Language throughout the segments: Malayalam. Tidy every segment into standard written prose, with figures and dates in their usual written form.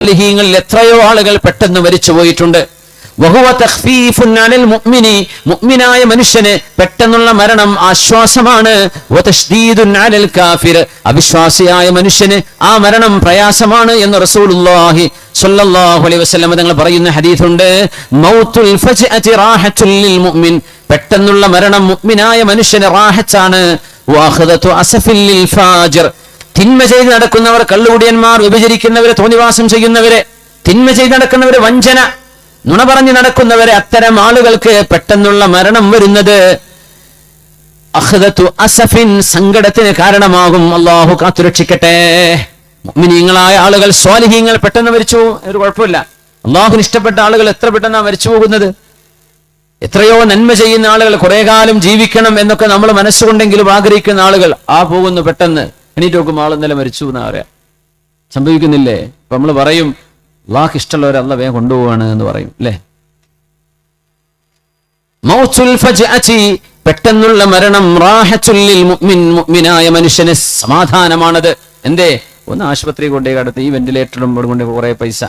സ്വാലിഹീങ്ങളിൽ എത്രയോ ആളുകൾ പെട്ടെന്ന് മരിച്ചു പോയിട്ടുണ്ട്. മുഅ്മിനായ മനുഷ്യന് പെട്ടെന്നുള്ള മരണം ആശ്വാസമാണ്. അവിശ്വാസിയായ മനുഷ്യന് ആ മരണം പ്രയാസമാണ് എന്ന് റസൂലുള്ളാഹി സ്വല്ലല്ലാഹു അലൈഹി വസല്ലം തങ്ങൾ പറയുന്ന ഹദീസുണ്ട്. മൗത്തുൽ ഫജ്അതി റാഹത്തുൽ ലിൽ മുഅ്മിൻ, പെട്ടെന്നുള്ള മരണം മുഅ്മിനായ മനുഷ്യന് റാഹത്താണ്. വഅഖദതു അസഫിൽ ലിൽ ഫാജിർ, തിന്മ ചെയ്ത് നടക്കുന്നവർ, കള്ളുകുടിയന്മാർ, വ്യഭിചരിക്കുന്നവരെ, തോന്നിവാസം ചെയ്യുന്നവരെ, തിന്മ ചെയ്ത് നടക്കുന്നവരെ, വഞ്ചന, നുണ പറഞ്ഞു നടക്കുന്നവരെ, അത്തരം ആളുകൾക്ക് പെട്ടെന്നുള്ള മരണം വരുന്നത് അഖദതു അസഫിൻ, സങ്കടത്തിന് കാരണമാകും. അല്ലാഹു കാത്തുരക്ഷിക്കട്ടെ. മുഅ്മിനീങ്ങളായ ആളുകൾ, സ്വാലിഹീങ്ങൾ പെട്ടെന്ന് മരിച്ചു, ഒരു കുഴപ്പമില്ല. അല്ലാഹുവിന് ഇഷ്ടപ്പെട്ട ആളുകൾ എത്ര പെട്ടെന്നാണ് മരിച്ചു പോകുന്നത്. എത്രയോ നന്മ ചെയ്യുന്ന ആളുകൾ, കുറെ കാലം ജീവിക്കണം എന്നൊക്കെ നമ്മൾ മനസ്സുകൊണ്ടെങ്കിലും ആഗ്രഹിക്കുന്ന ആളുകൾ പോകുന്നു പെട്ടെന്ന്. എണീറ്റ് നോക്കുമ്പോൾ ആൾ ഇന്നലെ മരിച്ചു എന്നാ പറയാ. സംഭവിക്കുന്നില്ലേ? ഇപ്പൊ നമ്മൾ പറയും അല്ലാഹുവിന് ഇഷ്ടമുള്ളവരെ അല്ലാഹു വേഗം കൊണ്ടുപോവാണ് എന്ന് പറയും അല്ലേ. മൗത്തുൽ ഫജ്അതി, പെട്ടെന്നുള്ള മരണം, റാഹത്തുൽ ലിൽ മുഅ്മിൻ, മുഅ്മിനായ മനുഷ്യന് സമാധാനമാണത്. എന്തേ? ഒന്ന് ആശുപത്രി കൊണ്ടേ കടത്തി, ഈ വെന്റിലേറ്ററും കൊണ്ട് കുറെ പൈസ,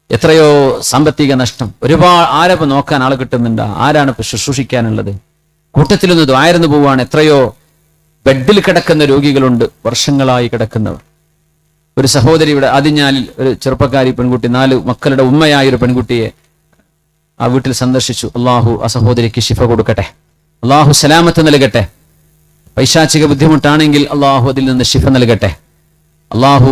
എത്രയോ സാമ്പത്തിക നഷ്ടം, ഒരുപാട്. ആരപ്പോ നോക്കാൻ ആളെ കിട്ടുന്നുണ്ടോ? ആരാണ് ഇപ്പൊ ശുശ്രൂഷിക്കാനുള്ളത്? കൂട്ടത്തിലൊന്ന് ദ്വാരന്ന് പോവാണ്. എത്രയോ ബെഡിൽ കിടക്കുന്ന രോഗികളുണ്ട്, വർഷങ്ങളായി കിടക്കുന്നവർ. ഒരു സഹോദരി ഇവിടെ ആദിഞ്ഞാലിൽ, ഒരു ചെറുപ്പക്കാരി പെൺകുട്ടി, 4 മക്കളുടെ ഉമ്മയായ ഒരു പെൺകുട്ടിയെ ആ വീട്ടിൽ സന്ദർശിച്ചു. അള്ളാഹു ആ സഹോദരിക്ക് ശിഫ കൊടുക്കട്ടെ, അള്ളാഹു സലാമത്ത് നൽകട്ടെ. പൈശാചിക ബുദ്ധിമുട്ടാണെങ്കിൽ അള്ളാഹു അതിൽ നിന്ന് ശിഫ നൽകട്ടെ. അള്ളാഹു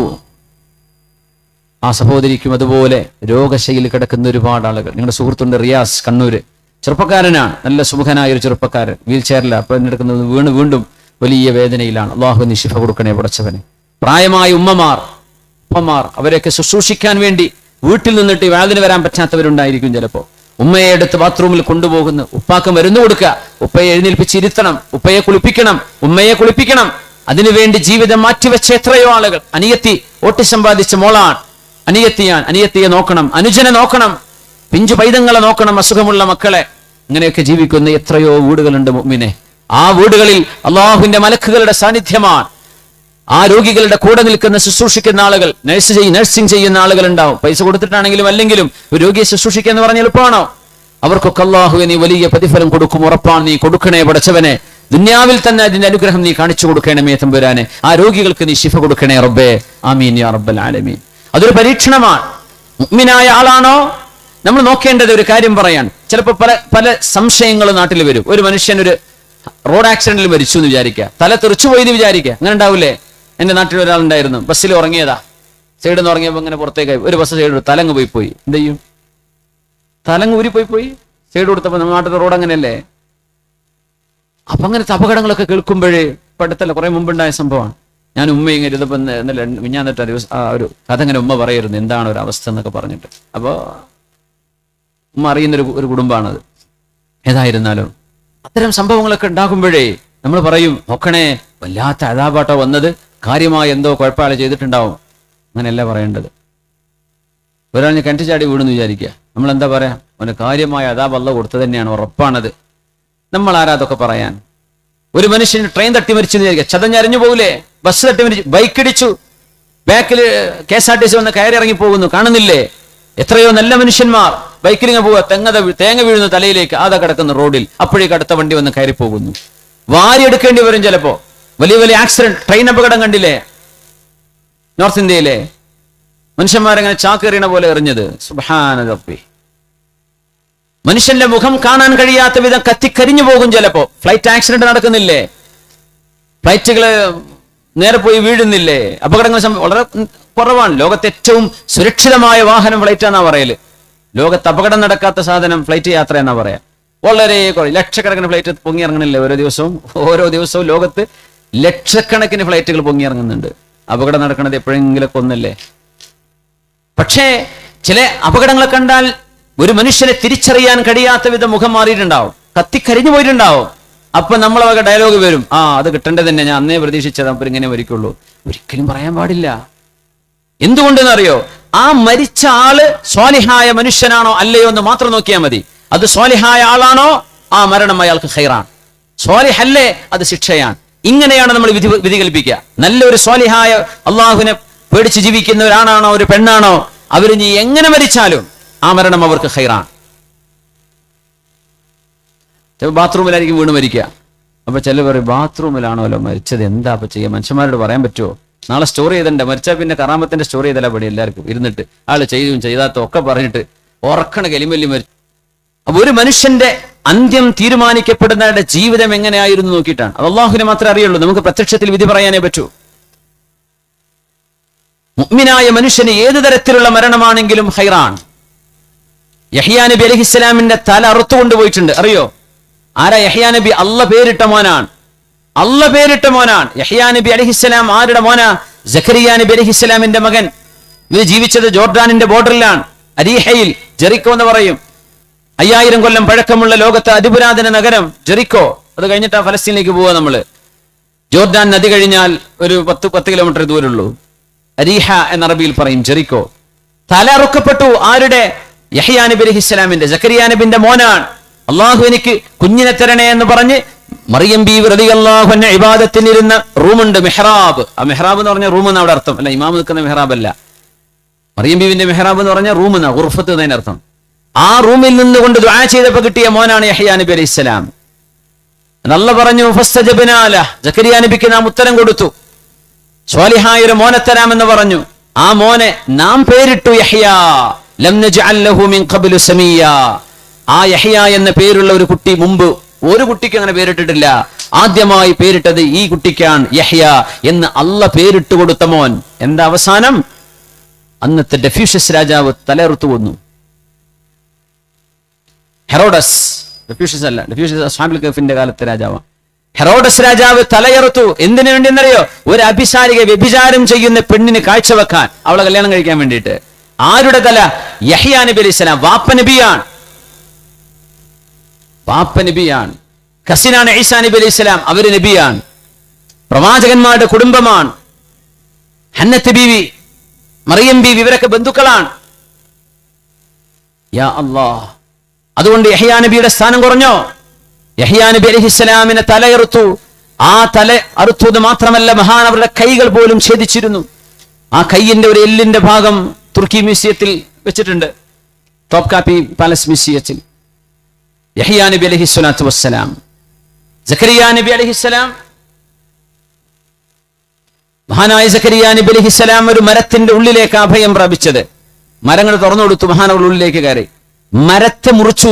ആ സഹോദരിക്കും അതുപോലെ രോഗശൈലിയിൽ കിടക്കുന്ന ഒരുപാട് ആളുകൾ. നിങ്ങളുടെ സുഹൃത്തുണ്ട് റിയാസ്, കണ്ണൂര്, ചെറുപ്പക്കാരനാണ്, നല്ല സുമുഖനായ ഒരു ചെറുപ്പക്കാരൻ, വീൽ ചെയറിലാണ് അപ്പോൾ എടുക്കുന്നത്, വീണ്ടും വലിയ വേദനയിലാണ്. അള്ളാഹു നീ ശിഫ കൊടുക്കണേ പടച്ചവനെ. പ്രായമായ ഉമ്മമാർ, അവരെയൊക്കെ ശുശ്രൂഷിക്കാൻ വേണ്ടി വീട്ടിൽ നിന്നിട്ട് വാതിന് വരാൻ പറ്റാത്തവരുണ്ടായിരിക്കും. ചിലപ്പോൾ ഉമ്മയെ എടുത്ത് ബാത്റൂമിൽ കൊണ്ടുപോകുന്നു, ഉപ്പാക്ക് മരുന്ന് കൊടുക്കുക, ഉപ്പയെ എഴുന്നേൽപ്പിച്ചിരുത്തണം, ഉപ്പയെ കുളിപ്പിക്കണം, ഉമ്മയെ കുളിപ്പിക്കണം. അതിനുവേണ്ടി ജീവിതം മാറ്റിവെച്ച എത്രയോ ആളുകൾ. അനിയത്തി ഓട്ടിസം ബാധിച്ച മോളാണ്, അനിയത്തിയെ നോക്കണം, അനുജനെ നോക്കണം, പിഞ്ചു പൈതങ്ങളെ നോക്കണം, അസുഖമുള്ള മക്കളെ. ഇങ്ങനെയൊക്കെ ജീവിക്കുന്ന എത്രയോ വീടുകളുണ്ട് മുഅ്മിനെ. ആ വീടുകളിൽ അള്ളാഹുവിന്റെ മലക്കുകളുടെ സാന്നിധ്യമാണ്. ആ രോഗികളുടെ കൂടെ നിൽക്കുന്ന, ശുശ്രൂഷിക്കുന്ന ആളുകൾ, നഴ്സിംഗ് ചെയ്യുന്ന ആളുകൾ ഉണ്ടാവും. പൈസ കൊടുത്തിട്ടാണെങ്കിലും അല്ലെങ്കിലും ഒരു രോഗിയെ ശുശ്രൂഷിക്കുക എന്ന് പറഞ്ഞാൽ എളുപ്പമാണോ? അവർക്കൊക്കെ അള്ളാഹു നീ വലിയ പ്രതിഫലം കൊടുക്കും, ഉറപ്പാണ്. നീ കൊടുക്കണേ പടച്ചവനെ. ദുനിയാവിൽ തന്നെ അതിന്റെ അനുഗ്രഹം നീ കാണിച്ചു കൊടുക്കണമേ തമ്പുരാനെ. ആ രോഗികൾക്ക് നീ ശിഫ കൊടുക്കണേ റബ്ബേ. ആമീൻ യാ റബ്ബൽ ആലമീൻ. അതൊരു പരീക്ഷണമാണ്. മുഅ്മിനായ ആളാണോ? നമ്മൾ നോക്കേണ്ടത് ഒരു കാര്യം പറയാൻ. ചിലപ്പോൾ പല സംശയങ്ങളും നാട്ടിൽ വരും. ഒരു മനുഷ്യൻ ഒരു റോഡ് ആക്സിഡന്റിൽ മരിച്ചു എന്ന് വിചാരിക്കുക, തല തെറിച്ചു പോയി എന്ന് വിചാരിക്കുക. അങ്ങനെ ഉണ്ടാവില്ലേ? എന്റെ നാട്ടിൽ ഒരാളുണ്ടായിരുന്നു, ബസ്സിൽ ഉറങ്ങിയതാ, സൈഡിൽ നിന്ന് ഉറങ്ങിയപ്പോൾ ഇങ്ങനെ പുറത്തേക്കായി, ഒരു ബസ് സൈഡ് തലങ്ങ് പോയി. എന്ത് ചെയ്യും? തലങ്ങ് ഊരി പോയി സൈഡ് കൊടുത്തപ്പോൾ നമ്മുടെ നാട്ടിലെ റോഡ് അങ്ങനെയല്ലേ. അപ്പൊ അങ്ങനത്തെ അപകടങ്ങളൊക്കെ കേൾക്കുമ്പോഴേ, ഇപ്പൊ അടുത്തല്ല കുറെ മുമ്പുണ്ടായ സംഭവമാണ്. ഞാൻ ഉമ്മയും കരുതപ്പോൾ മിഞ്ഞാന്നിട്ട് ആ ഒരു കഥ ഇങ്ങനെ ഉമ്മ പറയായിരുന്നു, എന്താണ് ഒരു അവസ്ഥ എന്നൊക്കെ പറഞ്ഞിട്ട്. അപ്പോൾ ഉമ്മ അറിയുന്നൊരു കുടുംബമാണത്. ഏതായിരുന്നാലും അത്തരം സംഭവങ്ങളൊക്കെ ഉണ്ടാകുമ്പോഴേ നമ്മൾ പറയും, നോക്കണേ വല്ലാത്ത അഴാപാട്ടോ വന്നത്, കാര്യമായ എന്തോ കുഴപ്പമാളെ ചെയ്തിട്ടുണ്ടാവും. അങ്ങനെയല്ല പറയേണ്ടത്. ഒരാൾ കിണറ്റ് ചാടി വീണെന്ന് വിചാരിക്കുക, നമ്മൾ എന്താ പറയാ? അവന് കാര്യമായ അതാബ് അല്ലാഹു കൊടുത്തത് തന്നെയാണ്, ഉറപ്പാണത്. നമ്മൾ ആരാ അതൊക്കെ പറയാൻ? ഒരു മനുഷ്യന് ട്രെയിൻ തട്ടി മരിച്ചെന്ന് വിചാരിക്കുക, ചതഞ്ഞറിഞ്ഞു പോകില്ലേ? ബസ് തട്ടി മരിച്ചു, ബൈക്ക് ഇടിച്ചു, ബാക്കിൽ KSRTC വന്ന് കയറി ഇറങ്ങി പോകുന്നു, കാണുന്നില്ലേ? എത്രയോ നല്ല മനുഷ്യന്മാർ ബൈക്കിലിങ്ങ് പോവുക, തേങ്ങ വീഴുന്നു തലയിലേക്ക്, ആദാ കിടക്കുന്ന റോഡിൽ, അപ്പോഴേക്ക് അടുത്ത വണ്ടി വന്ന് കയറി പോകുന്നു. വാരിയെടുക്കേണ്ടി വരും ചിലപ്പോ. വലിയ വലിയ ആക്സിഡന്റ്, ട്രെയിൻ അപകടം കണ്ടില്ലേ നോർത്ത് ഇന്ത്യയിലെ? മനുഷ്യന്മാരെങ്ങനെ ചാക്കേറിയണ പോലെ എറിഞ്ഞത്. സുബ്ഹാന റബ്ബി. മനുഷ്യന്റെ മുഖം കാണാൻ കഴിയാത്ത വിധം കത്തിക്കരിഞ്ഞു പോകും ചിലപ്പോ. Flight accident നടക്കുന്നില്ലേ? ഫ്ലൈറ്റുകള് നേരെ പോയി വീഴുന്നില്ലേ? അപകടങ്ങൾ വളരെ കുറവാണ്. ലോകത്തെ ഏറ്റവും സുരക്ഷിതമായ വാഹനം ഫ്ലൈറ്റ് എന്നാ പറയല്. ലോകത്ത് അപകടം നടക്കാത്ത സാധനം ഫ്ലൈറ്റ് യാത്ര എന്നാ പറയാ. വളരെ കുറവ്. ലക്ഷക്കണക്കിന് ഫ്ലൈറ്റ് പൊങ്ങി ഇറങ്ങണില്ലേ ഓരോ ദിവസവും ലോകത്ത് ലക്ഷക്കണക്കിന് ഫ്ലൈറ്റുകൾ പൊങ്ങി ഇറങ്ങുന്നുണ്ട്. അപകടം നടക്കുന്നത് എപ്പോഴെങ്കിലൊക്കെ ഒന്നല്ലേ. പക്ഷേ ചില അപകടങ്ങളെ കണ്ടാൽ ഒരു മനുഷ്യനെ തിരിച്ചറിയാൻ കഴിയാത്ത വിധം മുഖം മാറിയിട്ടുണ്ടാവും, കത്തിക്കരിഞ്ഞു പോയിട്ടുണ്ടാവും. അപ്പൊ നമ്മളവക ഡയലോഗ് വരും, അത് കിട്ടേണ്ടത് തന്നെ, ഞാൻ അന്നേ പ്രതീക്ഷിച്ചത്, അപ്പോൾ ഇങ്ങനെ മരിക്കുള്ളൂ. ഒരിക്കലും പറയാൻ പാടില്ല. എന്തുകൊണ്ടെന്നറിയോ? ആ മരിച്ച ആള് സ്വാലിഹായ മനുഷ്യനാണോ അല്ലയോ എന്ന് മാത്രം നോക്കിയാൽ മതി. അത് സ്വാലിഹായ ആളാണോ, ആ മരണം അയാൾക്ക് ഖൈറാണ്. സ്വാലിഹല്ലേ, അത് ശിക്ഷയാണ്. ഇങ്ങനെയാണ് നമ്മൾ വിധി കൽപ്പിക്കുക. നല്ലൊരു സ്വാലിഹായ, അള്ളാഹുവിനെ പേടിച്ച് ജീവിക്കുന്ന ഒരാണാണോ ഒരു പെണ്ണാണോ, അവർ നീ എങ്ങനെ മരിച്ചാലും ആ മരണം അവർക്ക് ഖൈറാണ്. ബാത്റൂമിലായിരിക്കും വീണ് മരിക്കുക. അപ്പൊ ചില പറയും ബാത്റൂമിലാണോല്ലോ മരിച്ചത്, എന്താ അപ്പൊ ചെയ്യുക? മനുഷ്യന്മാരോട് പറയാൻ പറ്റുമോ? നാളെ സ്റ്റോറി ചെയ്തണ്ട, മരിച്ചാൽ പിന്നെ കറാമത്തിന്റെ സ്റ്റോറി ചെയ്തല്ല പടി എല്ലാവർക്കും ഇരുന്നിട്ട് ആള് ചെയ്തും ചെയ്താത്തും ഒക്കെ പറഞ്ഞിട്ട് ഉറക്കണ കലിമല്ലി മരിച്ചു. അപ്പൊ ഒരു മനുഷ്യന്റെ അന്ത്യം തീരുമാനിക്കപ്പെടുന്നവരുടെ ജീവിതം എങ്ങനെയായിരുന്നു നോക്കിയിട്ടാണ്. അത് അല്ലാഹുവിനെ മാത്രമേ അറിയുള്ളൂ. നമുക്ക് പ്രത്യക്ഷത്തിൽ വിധി പറയാനേ പറ്റൂ. മുഅ്മിനായ മനുഷ്യന് ഏത് തരത്തിലുള്ള മരണമാണെങ്കിലും ഖൈറാണ്. യഹ്യാ നബി അലൈഹിസ്സലാമിന്റെ തല അറുത്തു കൊണ്ടുപോയിട്ടുണ്ട്. അറിയോ ആരാ യഹ്യാ നബി? അള്ള പേരിട്ട മോനാണ്. അള്ള പേരിട്ട മോനാണ് യഹ്യാ നബി അലൈഹിസ്സലാം. ആരുടെ മോനാ? സക്കരിയ നബി അലൈഹിസ്സലാമിന്റെ മകൻ. ഇത് ജീവിച്ചത് ജോർഡാനിന്റെ ബോർഡറിലാണ്, അരീഹയിൽ. ജെറിക്കോ എന്ന് പറയും. 5000 കൊല്ലം പഴക്കമുള്ള ലോകത്തെ അതിപുരാതന നഗരം ജെറിക്കോ. അത് കഴിഞ്ഞിട്ട് ഫലസ്തീനിലേക്ക് പോവുക നമ്മള്. ജോർഡാൻ നദി കഴിഞ്ഞാൽ ഒരു 10 കിലോമീറ്റർ ദൂരമുള്ളൂ. അരീഹ എന്ന അറബിയിൽ പറയും ജെറിക്കോ. തല അറുക്കപ്പെട്ടു. ആരുടെ? യഹ്യാ നബി അലൈഹിസ്സലാമിന്റെ. സക്കരിയ നബിന്റെ മോനാണ്. അള്ളാഹു എനിക്ക് കുഞ്ഞിനെ തരണേ എന്ന് പറഞ്ഞ് മറിയം ബീവി റളിയല്ലാഹു അൻഹ ഇബാദത്തിനിരുന്ന റൂമുണ്ട്, മെഹ്റാബ്. ആ മെഹ്റാബ് എന്ന് പറഞ്ഞ റൂം എന്ന് അവിടെ അർത്ഥം അല്ല, ഇമാം നിൽക്കുന്ന മെഹ്റാബ് അല്ല. മറിയം ബീവിന്റെ മെഹ്റാബ് എന്ന് പറഞ്ഞ റൂം എന്നാ, ഗുർഫത്ത് എന്നതിന് അർത്ഥം. ആ റൂമിൽ നിന്നുകൊണ്ട് ദുആ ചെയ്തപ്പോൾ കിട്ടിയ മോനാണ് യഹ്യാ നബി അലൈഹിസ്സലാം. അല്ലാഹു പറഞ്ഞു ഫസ്തജബ്നാ ലഹ്, സക്കരിയ നബിക്ക് നാം ഉത്തരം കൊടുത്തു, സ്വാലിഹായ ഒരു മോനെ തരാമെന്ന് പറഞ്ഞു. ആ മോനെ നാം പേരിട്ടു യഹ്യാ. ലം നജ്അൽ ലഹു മിൻ ഖബ്ലു സമീയ. ആ യഹ്യാ എന്ന പേരുള്ള ഒരു കുട്ടി മുമ്പ് ഒരു കുട്ടിക്ക് അങ്ങനെ പേരിട്ടിട്ടില്ല. ആദ്യമായി പേരിട്ടത് ഈ കുട്ടിക്കാണ്, യഹ്യാ എന്ന് അള്ള പേരിട്ട് കൊടുത്ത മോൻ. എന്താ അവസാനം? അന്നത്തെ ഡെഫ്യൂഷ്യസ് രാജാവ് തലയെറുത്തു കൊന്നു. ഹെറോഡസ്, ഡെഫ്യൂഷ്യസ് അല്ല, ഡെഫ്യൂഷ്യസ് അസ്ഹാബുൽ കഹ്ഫിന്റെ കാലത്തെ രാജാവാണ്. ഹെറോഡസ് രാജാവ് തലയെറുത്തു. എന്തിനു വേണ്ടി എന്നറിയോ? ഒരു അഭിസാരിക വ്യഭിചാരം ചെയ്യുന്ന പെണ്ണിന് കാഴ്ചവെക്കാൻ, അവളെ കല്യാണം കഴിക്കാൻ വേണ്ടിയിട്ട്. ആരുടെ തല? യഹ്യാ നബി അലൈഹിസ്സലാം. വാപ്പ നബിയാണ്, വാപ്പ നബിയാണ്. കസിനാണ് ഈസാ നബി അലൈഹിസ്സലാം, അവര് നബിയാണ്. പ്രവാചകന്മാരുടെ കുടുംബമാണ്. ഹന്നത്ത് ബീവി, മറിയം ബീവി, ഇവരൊക്കെ ബന്ധുക്കളാണ്. യാ അല്ലാഹ്. അതുകൊണ്ട് യഹ്യാ നബിയുടെ സ്ഥാനം കുറഞ്ഞോ? യഹ്യാ നബി അലൈഹിസ്സലാമിനെ തലയെറുത്തു. ആ തല അറുത്തത് മാത്രമല്ല, മഹാൻ അവരുടെ കൈകൾ പോലും ഛേദിച്ചിരുന്നു. ആ കൈയിന്റെ ഒരു എല്ലിന്റെ ഭാഗം തുർക്കി മ്യൂസിയത്തിൽ വെച്ചിട്ടുണ്ട്, ടോപ്കാപ്പി പാലസ് മ്യൂസിയത്തിൽ. യഹ്യാ നബി അലൈഹിസ്സലാത്തു വസ്സലാം. സക്കരിയ നബി അലൈഹിസ്സലാം, മഹാനായ സക്കരിയ നബി അലൈഹിസ്സലാം ഒരു മരത്തിന്റെ ഉള്ളിലേക്ക് അഭയം പ്രാപിച്ചത്. മരങ്ങൾ തുറന്നു കൊടുത്തു, മഹാനവർ ഉള്ളിലേക്ക് കയറി. മരത്തെ മുറിച്ചു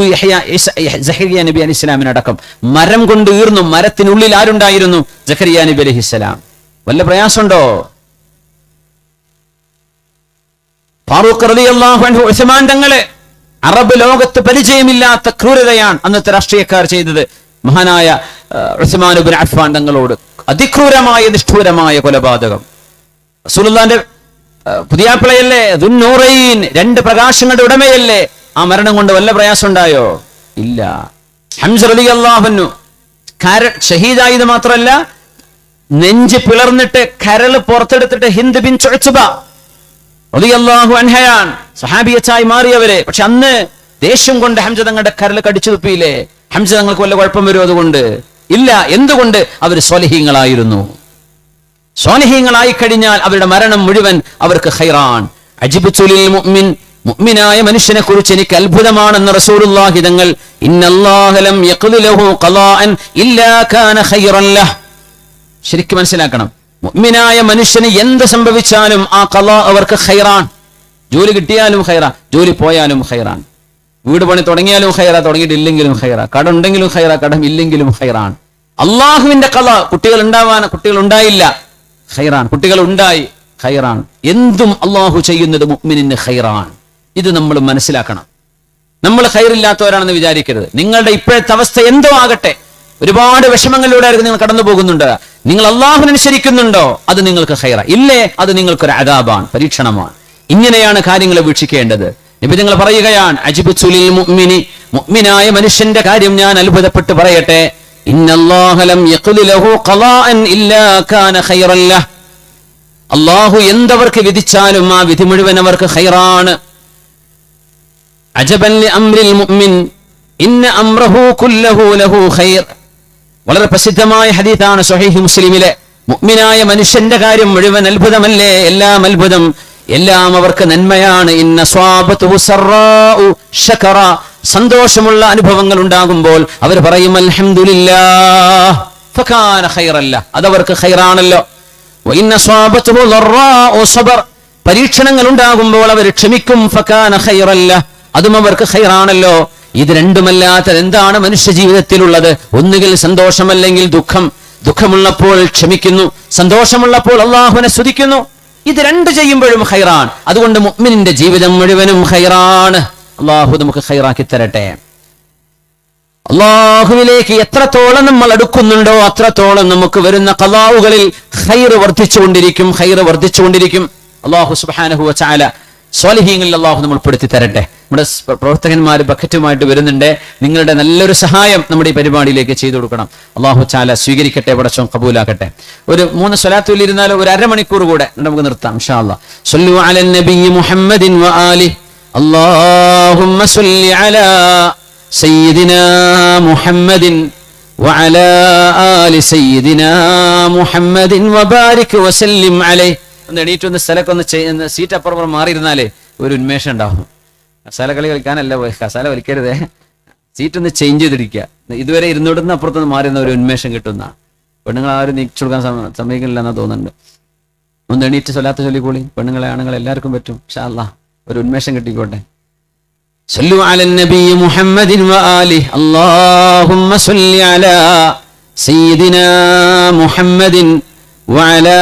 സക്കരിയ നബി അലൈഹിസ്സലാമിനടക്കം. മരം കൊണ്ട് ഈർന്നു. മരത്തിനുള്ളിൽ ആരുണ്ടായിരുന്നു? സക്കരിയ നബി അലൈഹിസ്സലാം. വല്ല പ്രയാസമുണ്ടോ? ഫാറൂഖ് റളിയല്ലാഹു അൻഹു, ഉസ്മാൻ തങ്ങളെ, അറബ് ലോകത്ത് പരിചയമില്ലാത്ത ക്രൂരതയാണ് അന്നത്തെ രാഷ്ട്രീയക്കാർ ചെയ്തത് മഹാനായ ഉസ്മാൻ ഇബ്നു അഫ്ഫാൻ തങ്ങളോട്. അതിക്രൂരമായ നിഷ്ഠൂരമായ കൊലപാതകം. റസൂലുള്ളാഹിന്റെ പുതിയാപ്പിളയല്ലേ, ദുന്നൂറൈൻ, 2 പ്രകാശങ്ങളുടെ ഉടമയല്ലേ. ആ മരണം കൊണ്ട് വല്ല പ്രയാസം ഉണ്ടായോ? ഇല്ല. ഹംസ റളിയല്ലാഹു അൻഹു ഷഹീദായത് മാത്രമല്ല, നെഞ്ച് പിളർന്നിട്ട് കരള് പുറത്തെടുത്തിട്ട് ഹിന്ദ് ബിൻ ഉത്ബ റളിയല്ലാഹു അൻഹയാണ് സഹാബിയത്തായി മാറിയവരെ. പക്ഷെ അന്ന് ദേഷ്യം കൊണ്ട് ഹംസ തങ്ങളുടെ കരൾ കടിച്ചു തുപ്പിയില്ലേ? ഹംസ തങ്ങൾക്ക് വല്ല കുഴപ്പം വരുമോ? അതുകൊണ്ട് ഇല്ല. എന്തുകൊണ്ട്? അവർ സ്വാലിഹീങ്ങളായിരുന്നു. സ്വാലിഹീങ്ങളായി കഴിഞ്ഞാൽ അവരുടെ മരണം മുഴുവൻ അവർക്ക് ഖൈറാൻ. അജിബ്തു ലിൽ മുഅ്മിൻ, മുഅ്മിനായ മനുഷ്യനെ കുറിച്ച് എനിക്ക് അത്ഭുതമാണെന്ന് റസൂലുള്ളാഹി തങ്ങൾ. ഇന്നല്ലാഹ ലം യഖ്ദി ലഹു ഖളാഅൻ ഇല്ലാ കാന ഖൈറൻ ലഹ്. ശരിക്കും മനസ്സിലാക്കണം, മുഅ്മിനായ മനുഷ്യന് എന്ത് സംഭവിച്ചാലും ആ ഖളാ അവർക്ക് ഖൈറാൻ. ജോലി കിട്ടിയാലും ഖൈറാ, ജോലി പോയാലും ഖൈറാൻ. വീട് പണി തുടങ്ങിയാലും ഖൈറാ, തുടങ്ങിയിട്ടില്ലെങ്കിലും ഖൈറാ. കടം ഉണ്ടെങ്കിലും ഖൈറാ, കടം ഇല്ലെങ്കിലും ഖൈറാൻ. അള്ളാഹുവിന്റെ ഖളാ. കുട്ടികൾ ഉണ്ടാവാൻ, കുട്ടികൾ ഉണ്ടായില്ല, ഖൈറാൻ. കുട്ടികൾ ഉണ്ടായി, ഖൈറാൻ. എന്തും അള്ളാഹു ചെയ്യുന്നത് മുഅ്മിനിന് ഖൈറാൻ. ഇത് നമ്മൾ മനസ്സിലാക്കണം. നമ്മൾ ഖൈറില്ലാത്തവരാണെന്ന് വിചാരിക്കരുത്. നിങ്ങളുടെ ഇപ്പോഴത്തെ അവസ്ഥ എന്തോ ആകട്ടെ, ഒരുപാട് വിഷമങ്ങളിലൂടെ ആയിരിക്കും നിങ്ങൾ കടന്നു പോകുന്നുണ്ട്. നിങ്ങൾ അള്ളാഹുവിനെ അനുസരിക്കുന്നുണ്ടോ? അത് നിങ്ങൾക്ക് ഖൈറ. ഇല്ലേ, അത് നിങ്ങൾക്കൊരു അദാബാണ്, പരീക്ഷണമാണ്. ഇങ്ങനെയാണ് കാര്യങ്ങളെ വീക്ഷിക്കേണ്ടത്. നബി തങ്ങൾ പറയുകയാണ്, അജിബ്തു ലിൽ മുഅ്മിനി, മുഅ്മിനായ മനുഷ്യന്റെ കാര്യം ഞാൻ അത്ഭുതപ്പെട്ട് പറയട്ടെ. ഇന്നല്ലാഹ ലം യഖ്ദി ലഹു ഖളാഅൻ ഇല്ലാ കാന ഖൈറൻ ലഹ്. അല്ലാഹു എന്തവർക്ക് വിധിച്ചാലും ആ വിധി മുഴുവൻ അവർക്ക് ഖൈറാണ്. അജബൻ ലി അംരിൽ മുഅ്മിൻ ഇന്ന അംറഹു കുല്ലഹു ലഹു ഖൈർ. വളരെ പ്രസിദ്ധമായ ഹദീസാണ് സ്വഹീഹ് മുസ്ലിമിലെ. മുഅ്മിനായ മനുഷ്യന്റെ കാര്യം മുഴുവൻ അത്ഭുതമല്ലേ? എല്ലാം അത്ഭുതം, എല്ലാം അവർക്ക് നന്മയാണ്. ഇന്ന സ്വാബതുഹു സറാഉ ശകറ, സന്തോഷമുള്ള അനുഭവങ്ങൾ ഉണ്ടാകുമ്പോൾ അവർ പറയും അൽഹംദുലില്ലാഹ് ഫകാന ഖൈറല്ല, അതവർക്ക് ഖൈറാണല്ലോ. വഇന്ന സ്വാബതുഹു ളറാഉ സബർ, പരീക്ഷണങ്ങൾ ഉണ്ടാകുമ്പോൾ അവർ ക്ഷമിക്കും, ഫകാന ഖൈറല്ല, അതും അവർക്ക് ഖൈറാണല്ലോ. ഇത് രണ്ടുമല്ലാത്തത് എന്താണ് മനുഷ്യ ജീവിതത്തിലുള്ളത്? ഒന്നുകിൽ സന്തോഷം അല്ലെങ്കിൽ ദുഃഖം. ദുഃഖമുള്ളപ്പോൾ ക്ഷമിക്കുന്നു, സന്തോഷമുള്ളപ്പോൾ അള്ളാഹുവിനെ സ്തുതിക്കുന്നു. ഇത് രണ്ട് ചെയ്യുമ്പോഴും ഖൈറാൻ. അതുകൊണ്ട് മുഅ്മിനിന്റെ ജീവിതം മുഴുവനും ഖൈറാണ്. അള്ളാഹു നമുക്ക് ഖൈറാക്കി തരട്ടെ. അള്ളാഹുവിലേക്ക് എത്രത്തോളം നമ്മൾ അടുക്കുന്നുണ്ടോ അത്രത്തോളം നമുക്ക് വരുന്ന ഖളാഉകളിൽ ഖൈർ വർദ്ധിച്ചുകൊണ്ടിരിക്കും, ഖൈർ വർദ്ധിച്ചുകൊണ്ടിരിക്കും. അള്ളാഹു സുബ്ഹാനഹു വ തആല സ്വാലിഹീങ്ങളിൽ അള്ളാഹു നമ്മൾ പെടുത്തി തരട്ടെ. നമ്മുടെ പ്രവർത്തകന്മാർ ബക്കറ്റുമായിട്ട് വരുന്നുണ്ട്. നിങ്ങളുടെ നല്ലൊരു സഹായം നമ്മുടെ ഈ പരിപാടിയിലേക്ക് ചെയ്തു കൊടുക്കണം. അള്ളാഹു തആല സ്വീകരിക്കട്ടെ, പടച്ചോൻ കബൂലാക്കട്ടെ. ഒരു 3 സ്വലാത്തുൽ ഇരുന്നാലോ ഒരു അരമണിക്കൂർ കൂടെ നമുക്ക് നിർത്താം ഇൻഷാ അല്ലാഹ്. സ്വല്ലു അലൻ നബിയ്യി മുഹമ്മദിൻ വ ആലിഹി അല്ലാഹുമ്മ സ്വല്ലി അലാ സയ്യിദിനാ മുഹമ്മദിൻ വഅലാ ആലി സയ്യിദിനാ മുഹമ്മദിൻ വബാരിക് വസല്ലിം അലൈഹി. ഒന്ന് എണീറ്റൊന്ന് സ്ഥലമൊക്കെ ഒന്ന് സീറ്റ് അപ്പുറം മാറിയിരുന്നാലേ ഒരു ഉന്മേഷം ഉണ്ടാവും. കസാല കളി കളിക്കാനല്ല, കസാല വലിക്കരുതേ, സീറ്റ് ഒന്ന് ചേഞ്ച് ചെയ്തിരിക്കുക. ഇതുവരെ ഇരുന്നോടുന്ന അപ്പുറത്തൊന്ന് മാറിയുന്ന ഒരു ഉന്മേഷം കിട്ടുന്ന. പെണ്ണുങ്ങൾ ആരും നീക്കിച്ചു കൊടുക്കാൻ സമ്മതിക്കില്ല എന്നാ തോന്നുന്നുണ്ട്. ഒന്ന് എണീറ്റ് സ്വലാത്ത് ചൊല്ലിക്കോളി. പെണ്ണുങ്ങളെ ആണുങ്ങളെ എല്ലാവർക്കും പറ്റും. ഇൻഷാ അല്ലാഹ് ഒരു ഉന്മേഷം കിട്ടിക്കോട്ടെ. സല്ലു അലൻ നബിയ്യി മുഹമ്മദിൻ വ ആലിഹി അല്ലാഹുമ്മ സ്വല്ലി അലാ സയ്യിദിനാ മുഹമ്മദിൻ وعلى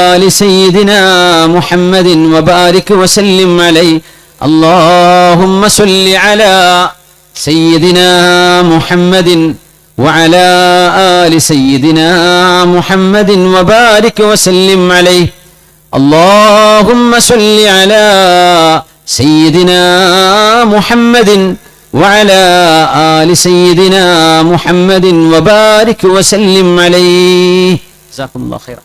آل سيدنا محمد وبارك وسلم عليه اللهم صل على سيدنا محمد وعلى آل سيدنا محمد وبارك وسلم عليه اللهم صل على سيدنا محمد وعلى آل سيدنا محمد وبارك وسلم عليه. جزاكم الله خيرا.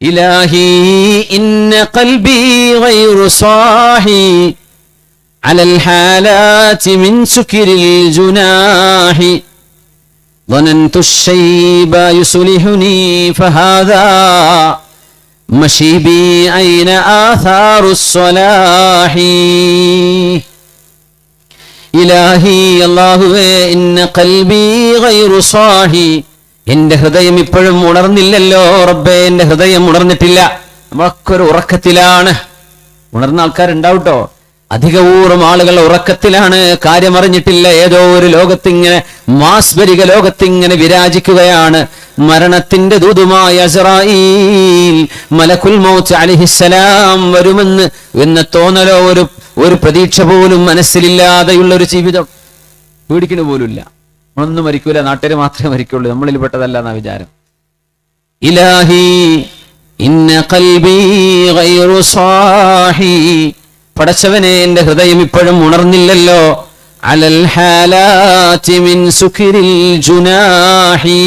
إلهي إن قلبي غير صاحي على الحالات من سكر الجناح ظننت الشيب يصلحني فهذا مشي بي أين آثار الصلاح إلهي الله إن قلبي غير صاحي എന്റെ ഹൃദയം ഇപ്പോഴും ഉണർന്നില്ലല്ലോ റബ്ബേ, എന്റെ ഹൃദയം ഉണർന്നിട്ടില്ല. നമ്മളൊക്കെ ഉറക്കത്തിലാണ്. ഉണർന്ന ആൾക്കാരുണ്ടാവട്ടോ, അധികപൂർവ്വം ആളുകൾ ഉറക്കത്തിലാണ്, കാര്യമറിഞ്ഞിട്ടില്ല. ഏതോ ഒരു ലോകത്തിങ്ങനെ മാസ്മരിക ലോകത്തിങ്ങനെ വിരാജിക്കുകയാണ്. മരണത്തിന്റെ ദൂതുമായ അസ്റായീൽ മലക്കുൽ മൗത്ത് അലൈഹിസ്സലാം വരുമെന്ന് എന്ന തോന്നലോ ഒരു പ്രതീക്ഷ പോലും മനസ്സിലില്ലാതെയുള്ള ഒരു ജീവിതം. പേടിക്കണ പോലുമില്ല. നമ്മളൊന്നും മരിക്കൂല, നാട്ടുകാർ മാത്രമേ മരിക്കുള്ളൂ, നമ്മളിൽ പെട്ടതല്ല എന്നാ വിചാരം. ഇലാഹി ഇന്ന ഖൽബി ഗൈറു സാഹി, പടച്ചവനെ എന്റെ ഹൃദയം ഇപ്പോഴും ഉണർന്നില്ലല്ലോ. അലൽ ഹാലാതി മിൻ സുക്രിൽ ജുനാഹി,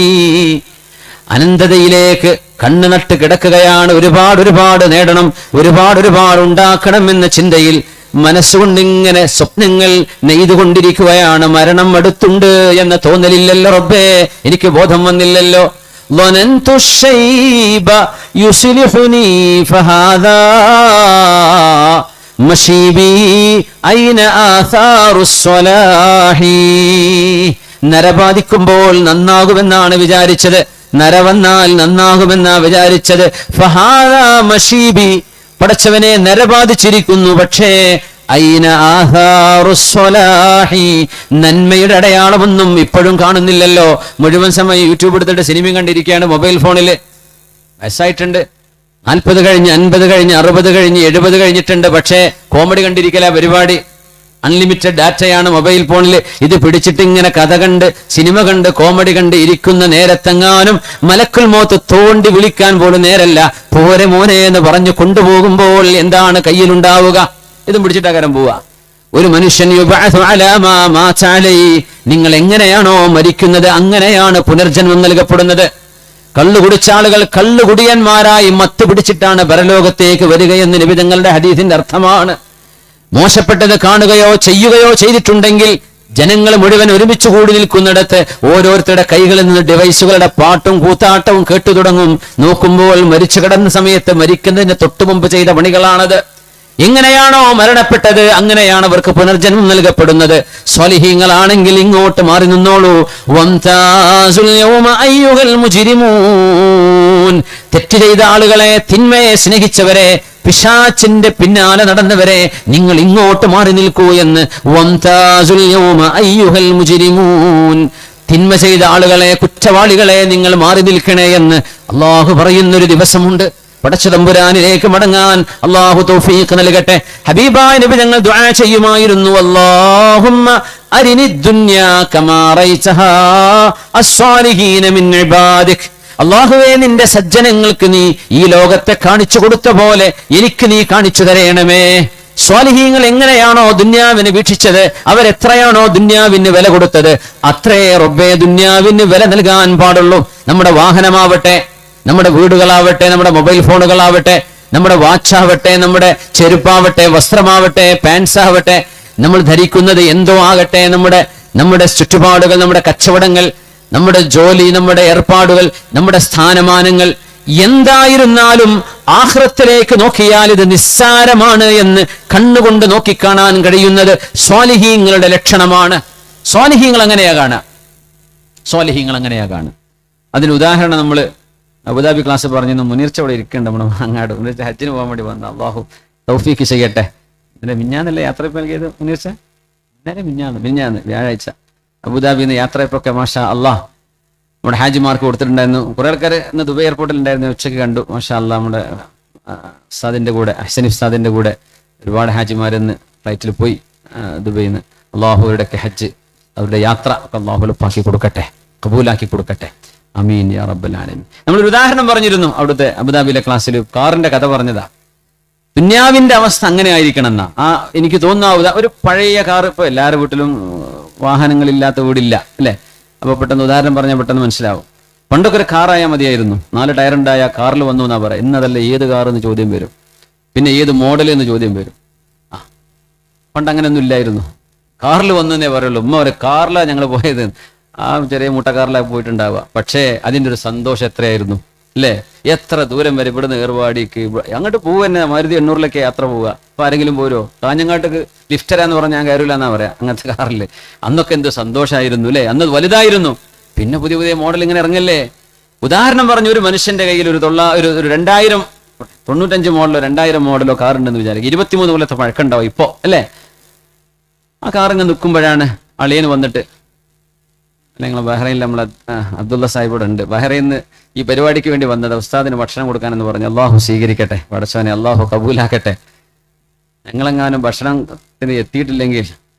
അനന്തതയിലേക്ക് കണ്ണു നട്ട് കിടക്കുകയാണ്. ഒരുപാട് നേടണം, ഒരുപാട് ഉണ്ടാക്കണം എന്ന ചിന്തയിൽ മനസ്സുകൊണ്ടിങ്ങനെ സ്വപ്നങ്ങൾ നെയ്തുകൊണ്ടിരിക്കുകയാണ്. മരണം അടുത്തുണ്ട് എന്ന തോന്നലില്ലല്ലോ റബ്ബേ, എനിക്ക് ബോധം വന്നില്ലല്ലോ. ظننت الشيب يصلحني فهذا مشي بي أين آثار الصلاح. നരബാധിക്കുമ്പോൾ നന്നാകുമെന്നാണ് വിചാരിച്ചത്, നര വന്നാൽ നന്നാകുമെന്നാ വിചാരിച്ചത്. ഫഹാദാ മശീബി, പടച്ചവനെ നരബാധിച്ചിരിക്കുന്നു. പക്ഷേ ഐന ആഥാറുസ്സലാഹി, നന്മയുടെ അടയാളമൊന്നും ഇപ്പോഴും കാണുന്നില്ലല്ലോ. മുഴുവൻ സമയം യൂട്യൂബ് എടുത്തിട്ട് സിനിമയും കണ്ടിരിക്കുകയാണ് മൊബൈൽ ഫോണിൽ. വയസ്സായിട്ടുണ്ട്, 40 കഴിഞ്ഞ് 50 കഴിഞ്ഞ് 60 കഴിഞ്ഞ് 70 കഴിഞ്ഞിട്ടുണ്ട്. പക്ഷേ കോമഡി കണ്ടിരിക്കല പരിപാടി. അൺലിമിറ്റഡ് ഡാറ്റയാണ് മൊബൈൽ ഫോണിൽ. ഇത് പിടിച്ചിട്ട് ഇങ്ങനെ കഥ കണ്ട് സിനിമ കണ്ട് കോമഡി കണ്ട് ഇരിക്കുന്ന നേരത്തെങ്ങാനും മലക്കുൽ മൗത്ത് തോണ്ടി വിളിക്കാൻ പോലും നേരല്ല. പോരെ മോനെ എന്ന് പറഞ്ഞു കൊണ്ടുപോകുമ്പോൾ എന്താണ് കയ്യിലുണ്ടാവുക? ഇതും പിടിച്ചിട്ടാകാരം പോവുക. ഒരു മനുഷ്യൻ യുബഅസു അലാ മാ മാത അലൈഹി, നിങ്ങൾ എങ്ങനെയാണോ മരിക്കുന്നത് അങ്ങനെയാണ് പുനർജന്മം നൽകപ്പെടുന്നത്. കള്ളു കുടിച്ച ആളുകൾ കള്ളുകുടിയന്മാരായി മത്ത് പിടിച്ചിട്ടാണ് പരലോകത്തേക്ക് വരികയെന്ന് നബി തങ്ങളുടെ ഹദീസിന്റെ അർത്ഥമാണ്. മോശപ്പെട്ടത് കാണുകയോ ചെയ്യുകയോ ചെയ്തിട്ടുണ്ടെങ്കിൽ ജനങ്ങൾ മുഴുവൻ ഒരുമിച്ച് കൂടി നിൽക്കുന്നിടത്ത് ഓരോരുത്തരുടെ കൈകളിൽ നിന്ന് ഡിവൈസുകളുടെ പാട്ടും കൂത്താട്ടവും കേട്ടു തുടങ്ങും. നോക്കുമ്പോൾ മരിച്ചു കിടന്ന സമയത്ത് മരിക്കുന്നതിന് തൊട്ടു മുമ്പ് ചെയ്ത പണികളാണത്. എങ്ങനെയാണോ മരണപ്പെട്ടത് അങ്ങനെയാണ് അവർക്ക് പുനർജന്മം നൽകപ്പെടുന്നത്. സ്വാലിഹീങ്ങളാണെങ്കിൽ ഇങ്ങോട്ട് മാറി നിന്നോളൂ. തെറ്റ് ചെയ്ത ആളുകളെ, തിന്മയെ സ്നേഹിച്ചവരെ, പിശാചിന്റെ പിന്നാലെ നടന്നവരെ, നിങ്ങൾ ഇങ്ങോട്ട് മാറി നിൽക്കൂ എന്ന്. തിന്മ ചെയ്ത ആളുകളെ, കുറ്റവാളികളെ നിങ്ങൾ മാറി നിൽക്കണേ എന്ന് അള്ളാഹു പറയുന്നൊരു ദിവസമുണ്ട്. പടച്ച തമ്പുരാനിലേക്ക് മടങ്ങാൻ അള്ളാഹു തൗഫീഖ് നൽകട്ടെ. ഹബീബായ നബി ഞങ്ങൾ ദുആ ചെയ്യുമായിരുന്നു, അല്ലാഹുമ്മ അരിനി ദുനിയാ കമാ റൈതഹാ അസ്സാലിഹീന മിൻ ഇബാദിക്. അള്ളാഹുവേ, നിന്റെ സജ്ജനങ്ങൾക്ക് നീ ഈ ലോകത്തെ കാണിച്ചു കൊടുത്ത പോലെ എനിക്ക് നീ കാണിച്ചു തരയണമേ. സ്വാലിഹീങ്ങൾ എങ്ങനെയാണോ ദുന്യാവിനെ വീക്ഷിച്ചത്, അവരെത്രയാണോ ദുന്യാവിന് വില കൊടുത്തത്, അത്രേ റബ്ബേ ദുന്യാവിന് വില നൽകാൻ പാടുള്ളൂ. നമ്മുടെ വാഹനമാവട്ടെ, നമ്മുടെ വീടുകളാവട്ടെ, നമ്മുടെ മൊബൈൽ ഫോണുകളാവട്ടെ, നമ്മുടെ വാച്ചാവട്ടെ, നമ്മുടെ ചെരുപ്പാവട്ടെ, വസ്ത്രമാവട്ടെ, പാൻസ് ആവട്ടെ, നമ്മൾ ധരിക്കുന്നത് എന്തോ ആകട്ടെ, നമ്മുടെ ചുറ്റുപാടുകൾ, നമ്മുടെ കച്ചവടങ്ങൾ, നമ്മുടെ ജോലി, നമ്മുടെ ഏർപ്പാടുകൾ, നമ്മുടെ സ്ഥാനമാനങ്ങൾ എന്തായിരുന്നാലും ആഖിറത്തിലേക്ക് നോക്കിയാൽ ഇത് നിസ്സാരമാണ് എന്ന് കണ്ണുകൊണ്ട് നോക്കിക്കാണാൻ കഴിയുന്നത് സ്വാലിഹീങ്ങളുടെ ലക്ഷണമാണ്. സ്വാലിഹീങ്ങൾ അങ്ങനെയാ കാണുക. അതിന് ഉദാഹരണം നമ്മൾ അബുദാബി ക്ലാസ് പറഞ്ഞിരുന്നു. മുനീർച്ച അവിടെ ഇരിക്കേണ്ട, നമ്മുടെ അങ്ങാട് മുനീർച്ച ഹജ്ജിന് പോകാൻ വേണ്ടി വന്ന. അള്ളാഹു തൗഫീഖ് ചെയ്യട്ടെ. ഇതിന്റെ മിഞ്ഞാന്നല്ലേ യാത്രയപ്പ് നൽകിയത് മുനീർച്ച? മിഞ്ഞാന്ന് വ്യാഴാഴ്ച അബുദാബിയിൽ നിന്ന് യാത്രയപ്പൊക്കെ മാഷാ അള്ളാഹ് നമ്മുടെ ഹാജിമാർക്ക് കൊടുത്തിട്ടുണ്ടായിരുന്നു. കുറെ ആൾക്കാർ ഇന്ന് ദുബൈ എയർപോർട്ടിൽ ഉണ്ടായിരുന്നു, ഉച്ചയ്ക്ക് കണ്ടു. മാഷാ അള്ളാഹ് നമ്മുടെ ഉസ്താദിന്റെ കൂടെ, അഹ്സനി ഉസ്താദിന്റെ കൂടെ ഒരുപാട് ഹാജിമാരിന്ന് ഫ്ലൈറ്റിൽ പോയി ദുബൈയിൽ നിന്ന്. അള്ളാഹു അവരുടെയൊക്കെ ഹജ്ജ്, അവരുടെ യാത്ര അള്ളാഹു എളുപ്പാക്കി കൊടുക്കട്ടെ, കബൂലാക്കി കൊടുക്കട്ടെ. അമീൻ യാ റബ്ബൽ ആലമീൻ. നമ്മളൊരു ഉദാഹരണം പറഞ്ഞിരുന്നു അവിടുത്തെ അബുദാബിയിലെ ക്ലാസ്സിൽ. കാറിന്റെ കഥ പറഞ്ഞതാ. ദുന്യാവിന്റെ അവസ്ഥ അങ്ങനെ ആയിരിക്കണം എന്നാ എനിക്ക് തോന്നുന്ന. ഒരു പഴയ കാർ, ഇപ്പൊ എല്ലാവരുടെ വീട്ടിലും വാഹനങ്ങളില്ലാത്ത വീടില്ല അല്ലെ? അപ്പൊ പെട്ടെന്ന് ഉദാഹരണം പറഞ്ഞാൽ പെട്ടെന്ന് മനസ്സിലാവും. പണ്ടൊക്കെ ഒരു കാറായാൽ മതിയായിരുന്നു, 4 ടയറുണ്ടായ കാറിൽ വന്നു എന്നാ പറയാം. ഇന്നതല്ല, ഏത് കാർ എന്ന് ചോദ്യം വരും, പിന്നെ ഏത് മോഡൽ എന്ന് ചോദ്യം വരും. പണ്ട് അങ്ങനെയൊന്നും ഇല്ലായിരുന്നു, കാറിൽ വന്നു എന്നേ പറയുള്ളൂ. ഉമ്മ പറയും കാറിലാണ് ഞങ്ങൾ പോയത്. ആ ചെറിയ മുട്ടക്കാറിലാണ് പോയിട്ടുണ്ടാവുക. പക്ഷേ അതിൻ്റെ ഒരു സന്തോഷം എത്രയായിരുന്നു അല്ലേ? എത്ര ദൂരം വരെ ഇവിടുന്ന് ഏർവാടിക്ക് അങ്ങോട്ട് പോവുക തന്നെ. മാരുതി 800 യാത്ര പോവുക. അപ്പൊ ആരെങ്കിലും പോരോ? കാഞ്ഞങ്ങാട്ടേക്ക് ലിഫ്റ്റ് തരാന്ന് പറഞ്ഞാൽ ഞാൻ കയറില്ല എന്നാ പറയാ. അങ്ങനത്തെ കാറില് അന്നൊക്കെ എന്ത് സന്തോഷമായിരുന്നു അല്ലേ? അന്ന് വലുതായിരുന്നു. പിന്നെ പുതിയ പുതിയ മോഡൽ ഇങ്ങനെ ഇറങ്ങല്ലേ. ഉദാഹരണം പറഞ്ഞു, ഒരു മനുഷ്യന്റെ കയ്യിൽ ഒരു 2095 മോഡലോ 2000 മോഡലോ കാറുണ്ടെന്ന് വിചാരിക്കും. 23 കൊല്ലത്തെ പഴക്കമുണ്ടാവും ഇപ്പോ അല്ലേ? ആ കാറിങ്ങനെ നിൽക്കുമ്പോഴാണ് അളിയന് വന്നിട്ട്, അല്ലെങ്കിൽ ബഹ്റൈനിൽ നമ്മളെ അബ്ദുള്ള സാഹിബ് ഇവിടെ ഉണ്ട്, ബഹ്റൈനിൽ ഈ പരിപാടിക്ക് വേണ്ടി വന്നത്, ഉസ്താദിന് ഭക്ഷണം കൊടുക്കാനെന്ന് പറഞ്ഞു. അള്ളാഹു സ്വീകരിക്കട്ടെ, പടച്ചവനെ അള്ളാഹു കബൂലാക്കട്ടെ. ഞങ്ങളെങ്ങാനും ഭക്ഷണത്തിന് എത്തിയിട്ടില്ലെങ്കിൽ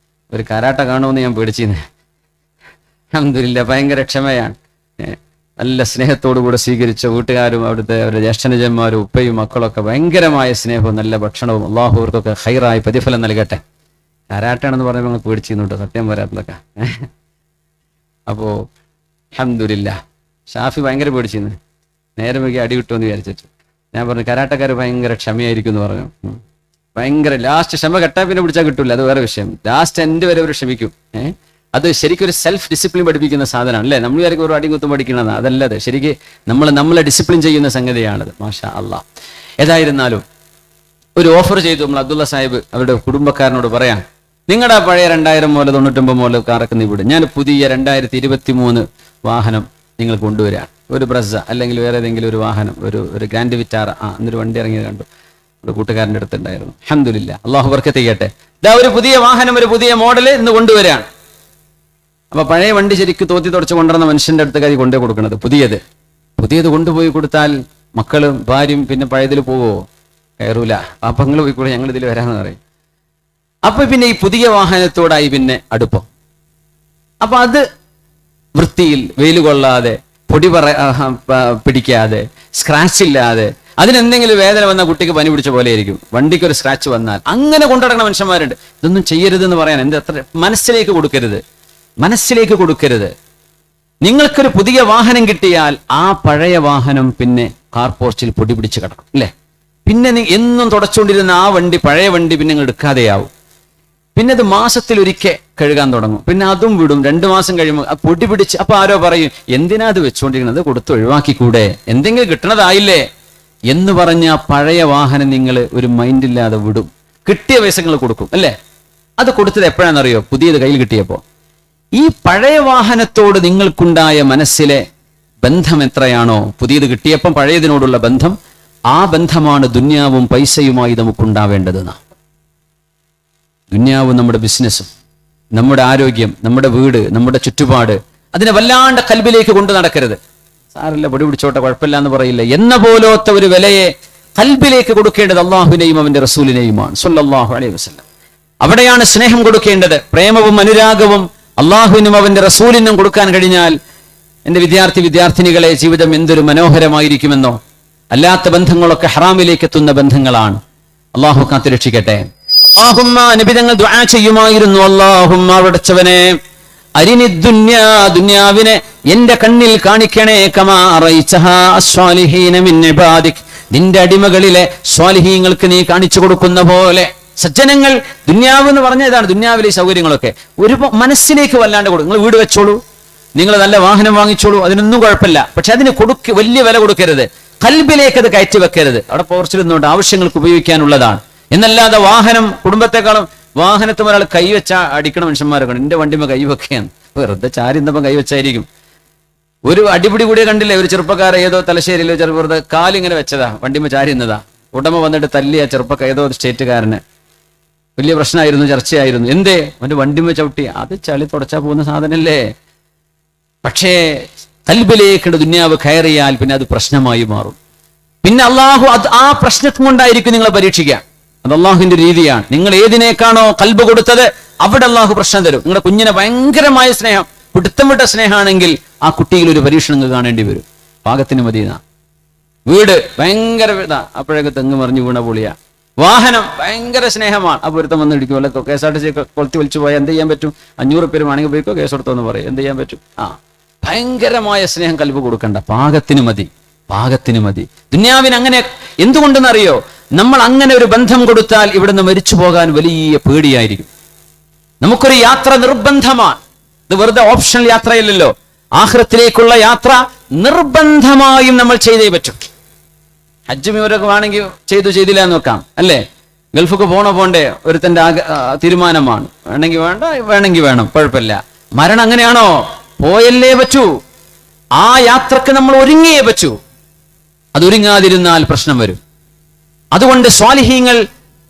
ഒരു കരാട്ട കാണുമെന്ന് ഞാൻ പേടിച്ചിരുന്നു. അൽഹംദുലില്ലാ, ഭയങ്കര ക്ഷമയാണ്. നല്ല സ്നേഹത്തോടുകൂടെ സ്വീകരിച്ച വീട്ടുകാരും അവിടുത്തെ അവരുടെ ജ്യേഷ്ഠനുജന്മാരും ഉപ്പയും മക്കളൊക്കെ ഭയങ്കരമായ സ്നേഹവും നല്ല ഭക്ഷണവും. അള്ളാഹു അവർക്കൊക്കെ ഹൈറായി പ്രതിഫലം നൽകട്ടെ. കരാട്ടാണെന്ന് പറഞ്ഞപ്പോൾ ഞങ്ങൾ പേടിച്ചിരുന്നുണ്ട്, സത്യം വരാത്തതൊക്കെ. അപ്പോ അൽഹംദുലില്ലാ, ഷാഫി ഭയങ്കര പേടിച്ചിരുന്നു. നേരെ വൈകി അടി കിട്ടുമെന്ന് വിചാരിച്ചിട്ട് ഞാൻ പറഞ്ഞു കരാട്ടക്കാർ ഭയങ്കര ക്ഷമയായിരിക്കും എന്ന് പറഞ്ഞു. ഭയങ്കര ലാസ്റ്റ് ക്ഷമ കെട്ടാ പിന്നെ പിടിച്ചാൽ കിട്ടൂല, അത് വേറെ വിഷയം. ലാസ്റ്റ് എൻ്റെ വരെ അവർ ക്ഷമിക്കും. അത് ശരിക്കും ഒരു സെൽഫ് ഡിസിപ്ലിൻ പഠിപ്പിക്കുന്ന സാധനമാണ് അല്ലേ? നമ്മൾ വിചാരിക്കും ഒരു അടികുത്തും പഠിക്കണമെന്ന്, അതല്ലത്. ശരിക്കും നമ്മളെ ഡിസിപ്ലിൻ ചെയ്യുന്ന സംഗതിയാണത്. മാഷാ അള്ളാഹ്. ഏതായിരുന്നാലും ഒരു ഓഫർ ചെയ്തു നമ്മൾ അബ്ദുള്ള സാഹിബ് അവരുടെ കുടുംബക്കാരനോട് പറയാം, നിങ്ങളുടെ പഴയ 2000 മുതൽ 99 മുതൽ കാറൊക്കെ നീ വിടും, ഞാൻ പുതിയ 2023 വാഹനം നിങ്ങൾ കൊണ്ടുവരാൻ. ഒരു ബ്രസ അല്ലെങ്കിൽ വേറെ ഏതെങ്കിലും ഒരു വാഹനം, ഒരു ഗ്രാൻഡ് വിറ്റാറ, എന്നൊരു വണ്ടി ഇറങ്ങിയത് കണ്ടു, ഒരു കൂട്ടുകാരൻ്റെ അടുത്തുണ്ടായിരുന്നു. അൽഹംദുലില്ലാ, അള്ളാഹു ബർക്കത്ത് ചെയ്യട്ടെ. ഇതാ ഒരു പുതിയ വാഹനം, ഒരു പുതിയ മോഡൽ ഇന്ന് കൊണ്ടുവരാൻ. അപ്പൊ പഴയ വണ്ടി ശരിക്കും തോത്തി തുടച്ച് കൊണ്ടുവന്ന മനുഷ്യന്റെ അടുത്ത് കൈ കൊണ്ടേ കൊടുക്കണത്. പുതിയത് കൊണ്ടുപോയി കൊടുത്താൽ മക്കളും ഭാര്യയും പിന്നെ പഴയതിൽ പോവോ? കയറൂല. പാപ്പങ്ങൾ പോയിക്കൂടെ, ഞങ്ങൾ ഇതിൽ വരാമെന്ന് പറയും. അപ്പൊ പിന്നെ ഈ പുതിയ വാഹനത്തോടായി പിന്നെ അടുപ്പം. അപ്പൊ അത് വൃത്തിയിൽ വെയിൽ കൊള്ളാതെ, പൊടി പിടിക്കാതെ, സ്ക്രാച്ച് ഇല്ലാതെ, അതിനെന്തെങ്കിലും വേദന വന്ന കുട്ടിക്ക് പനി പിടിച്ച പോലെ ആയിരിക്കും. വണ്ടിക്ക് ഒരു സ്ക്രാച്ച് വന്നാൽ അങ്ങനെ കൊണ്ടുനടക്കുന്ന മനുഷ്യന്മാരുണ്ട്. ഇതൊന്നും ചെയ്യരുതെന്ന് പറയാൻ എത്ര മനസ്സിലേക്ക് കൊടുക്കരുത്. നിങ്ങൾക്കൊരു പുതിയ വാഹനം കിട്ടിയാൽ ആ പഴയ വാഹനം പിന്നെ കാർ പോർച്ചിൽ പൊടി പിടിച്ച് കിടക്കും അല്ലേ? പിന്നെ എന്നും തുടച്ചുകൊണ്ടിരുന്ന ആ വണ്ടി, പഴയ വണ്ടി പിന്നെ നിങ്ങൾ എടുക്കാതെയാവും. പിന്നെ അത് മാസത്തിലൊരിക്കൽ കഴുകാൻ തുടങ്ങും. പിന്നെ അതും വിടും. 2 മാസം കഴിയുമ്പോൾ ആ പൊടി പിടിച്ച് അപ്പൊ ആരോ പറയും, എന്തിനാ അത് വെച്ചുകൊണ്ടിരിക്കുന്നത്, കൊടുത്ത് ഒഴിവാക്കിക്കൂടെ, എന്തെങ്കിലും കിട്ടണതായില്ലേ എന്ന് പറഞ്ഞ് ആ പഴയ വാഹനം നിങ്ങൾ ഒരു മൈൻഡില്ലാതെ വിടും. കിട്ടിയ പൈസ നിങ്ങൾ കൊടുക്കും അല്ലേ? അത് കൊടുത്തത് എപ്പോഴാണെന്നറിയോ? പുതിയത് കയ്യിൽ കിട്ടിയപ്പോ. ഈ പഴയ വാഹനത്തോട് നിങ്ങൾക്കുണ്ടായ മനസ്സിലെ ബന്ധം എത്രയാണോ, പുതിയത് കിട്ടിയപ്പം പഴയതിനോടുള്ള ബന്ധം, ആ ബന്ധമാണ് ദുന്യാവും പൈസയുമായി നമുക്കുണ്ടാവേണ്ടത്. ദുന്യാവും നമ്മുടെ ബിസിനസ്സും നമ്മുടെ ആരോഗ്യം, നമ്മുടെ വീട്, നമ്മുടെ ചുറ്റുപാട്, അതിനെ വല്ലാണ്ട് കൽബിലേക്ക് കൊണ്ടു നടക്കരുത്. സാരല്ല, പൊടി പിടിച്ചോട്ടെ, കുഴപ്പമില്ല എന്ന് പറയില്ല എന്ന പോലത്തെ ഒരു വിലയെ കൽബിലേക്ക് കൊടുക്കേണ്ടത് അള്ളാഹുവിനെയും അവന്റെ റസൂലിനെയുമാണ് സ്വല്ലല്ലാഹു അലൈഹി വസല്ലം. അവിടെയാണ് സ്നേഹം കൊടുക്കേണ്ടത്. പ്രേമവും അനുരാഗവും അള്ളാഹുവിനും അവന്റെ റസൂലിനും കൊടുക്കാൻ കഴിഞ്ഞാൽ എന്റെ വിദ്യാർത്ഥിനികളെ, ജീവിതം എന്തൊരു മനോഹരമായിരിക്കുമെന്നോ. അല്ലാത്ത ബന്ധങ്ങളൊക്കെ ഹറാമിലേക്ക് എത്തുന്ന ബന്ധങ്ങളാണ്. അള്ളാഹു കാത്തുരക്ഷിക്കട്ടെ. അല്ലാഹുമ്മ, നബി തങ്ങൾ ദുആ ചെയ്യുമായിരുന്നു, അല്ലാഹുമ്മ അവിടച്ചവനെ, അരിനി ദുന്യാ, ദുന്യാവിനെ എന്റെ കണ്ണിൽ കാണിക്കണേ, കമാ അറൈതഹാ അസ്വാലിഹീന മിൻ ഇബാദിക്, നിന്റെ അടിമകളിലെ സ്വാലിഹീങ്ങൾക്ക് നീ കാണിച്ചു കൊടുക്കുന്ന പോലെ. സജ്ജനങ്ങൾ, ദുന്യാവ് എന്ന് പറഞ്ഞ ഇതാണ്, ദുന്യാവിലെ സൗകര്യങ്ങളൊക്കെ ഒരു മനസ്സിലേക്ക് വല്ലാണ്ട് കൊടുക്കും. നിങ്ങൾ വീട് വെച്ചോളൂ, നിങ്ങൾ നല്ല വാഹനം വാങ്ങിച്ചോളൂ, അതിനൊന്നും കുഴപ്പമില്ല. പക്ഷെ അതിന് വലിയ വില കൊടുക്കരുത്. കൽബിലേക്ക് അത് കയറ്റി വെക്കരുത്. അവിടെ പോർച്ചിരുന്നുകൊണ്ട് ആവശ്യങ്ങൾക്ക് ഉപയോഗിക്കാനുള്ളതാണ് എന്നല്ലാതെ വാഹനം, കുടുംബത്തെക്കാളും വാഹനത്തും ഒരാൾ കൈവച്ച അടിക്കണ മനുഷ്യന്മാരൊക്കെ ഉണ്ട്. എന്റെ വണ്ടിമ കൈവെക്കുകയാണ്, വെറുതെ ചാരിന്തപ്പം കൈവച്ചായിരിക്കും. ഒരു അടിപിടി കൂടിയ കണ്ടില്ലേ, ഒരു ചെറുപ്പക്കാരെ ഏതോ തലശ്ശേരിയിലോ ചെറുപ്പത്തെ കാലിങ്ങനെ വെച്ചതാ, വണ്ടിമ ചാരിന്നതാ. ഉടമ വന്നിട്ട് തല്ലിയ ഏതോ സ്റ്റേറ്റുകാരന്. വലിയ പ്രശ്നമായിരുന്നു, ചർച്ചയായിരുന്നു. എന്തേ? അവന്റെ വണ്ടിമ ചവിട്ടി. അത് ചളി തുടച്ചാ പോകുന്ന സാധനല്ലേ. പക്ഷേ കൽബിലേക്ക് ദുന്യാവ് കയറിയാൽ പിന്നെ അത് പ്രശ്നമായി മാറും. പിന്നെ അള്ളാഹു ആ പ്രശ്നം കൊണ്ടായിരിക്കും നിങ്ങളെ പരീക്ഷിക്കുക. അത് അള്ളാഹുവിന്റെ രീതിയാണ്. നിങ്ങൾ ഏതിനേക്കാണോ കൽബ് കൊടുത്തത് അവിടെ അള്ളാഹു പ്രശ്നം തരും. നിങ്ങളുടെ കുഞ്ഞിനെ ഭയങ്കരമായ സ്നേഹം, പിടുത്തം വിട്ട സ്നേഹമാണെങ്കിൽ ആ കുട്ടിയിൽ ഒരു പരീക്ഷണം നിങ്ങൾ കാണേണ്ടി വരും. പാകത്തിന് മതി. വീട് ഭയങ്കര അപ്പോഴേക്ക് തെങ്ങ് മറിഞ്ഞു വീണ പൊളിയ. വാഹനം ഭയങ്കര സ്നേഹമാണ്, ആ പൊരുത്തം വന്ന് ഇടിക്കും. അല്ല KSRTC കൊളുത്തി വിളിച്ചു പോയാൽ എന്ത് ചെയ്യാൻ പറ്റും? 500 പേര് വേണമെങ്കിൽ പോയിക്കോ, കേസ് കൊടുത്തോന്ന് പറയും. എന്ത് ചെയ്യാൻ പറ്റും? ഭയങ്കരമായ സ്നേഹം കൽബ് കൊടുക്കണ്ട, പാകത്തിന് മതി, പാകത്തിന് മതി. ദുന്യാവിന് അങ്ങനെ എന്തുകൊണ്ടെന്നറിയോ? നമ്മൾ അങ്ങനെ ഒരു ബന്ധം കൊടുത്താൽ ഇവിടുന്ന് മരിച്ചു പോകാൻ വലിയ പേടിയായിരിക്കും. നമുക്കൊരു യാത്ര നിർബന്ധമാണ്. ഇത് വെറുതെ ഓപ്ഷണൽ യാത്രയല്ലല്ലോ. ആഖിറത്തിലേക്കുള്ള യാത്ര നിർബന്ധമായും നമ്മൾ ചെയ്തേ പറ്റും. ഹജ്ജ് ഇവരൊക്കെ വേണമെങ്കിൽ ചെയ്തില്ല എന്ന് വെക്കാം അല്ലേ? ഗൾഫൊക്കെ പോണ്ടേ ഒരുത്തന്റെ തീരുമാനമാണ്. വേണമെങ്കിൽ വേണ്ട, വേണമെങ്കിൽ വേണം, കുഴപ്പമില്ല. മരണം അങ്ങനെയാണോ? പോയല്ലേ പറ്റൂ. ആ യാത്രക്ക് നമ്മൾ ഒരുങ്ങിയേ പറ്റൂ. അതൊരുങ്ങാതിരുന്നാൽ പ്രശ്നം വരും. അതുകൊണ്ട് സ്വാലിഹീങ്ങൾ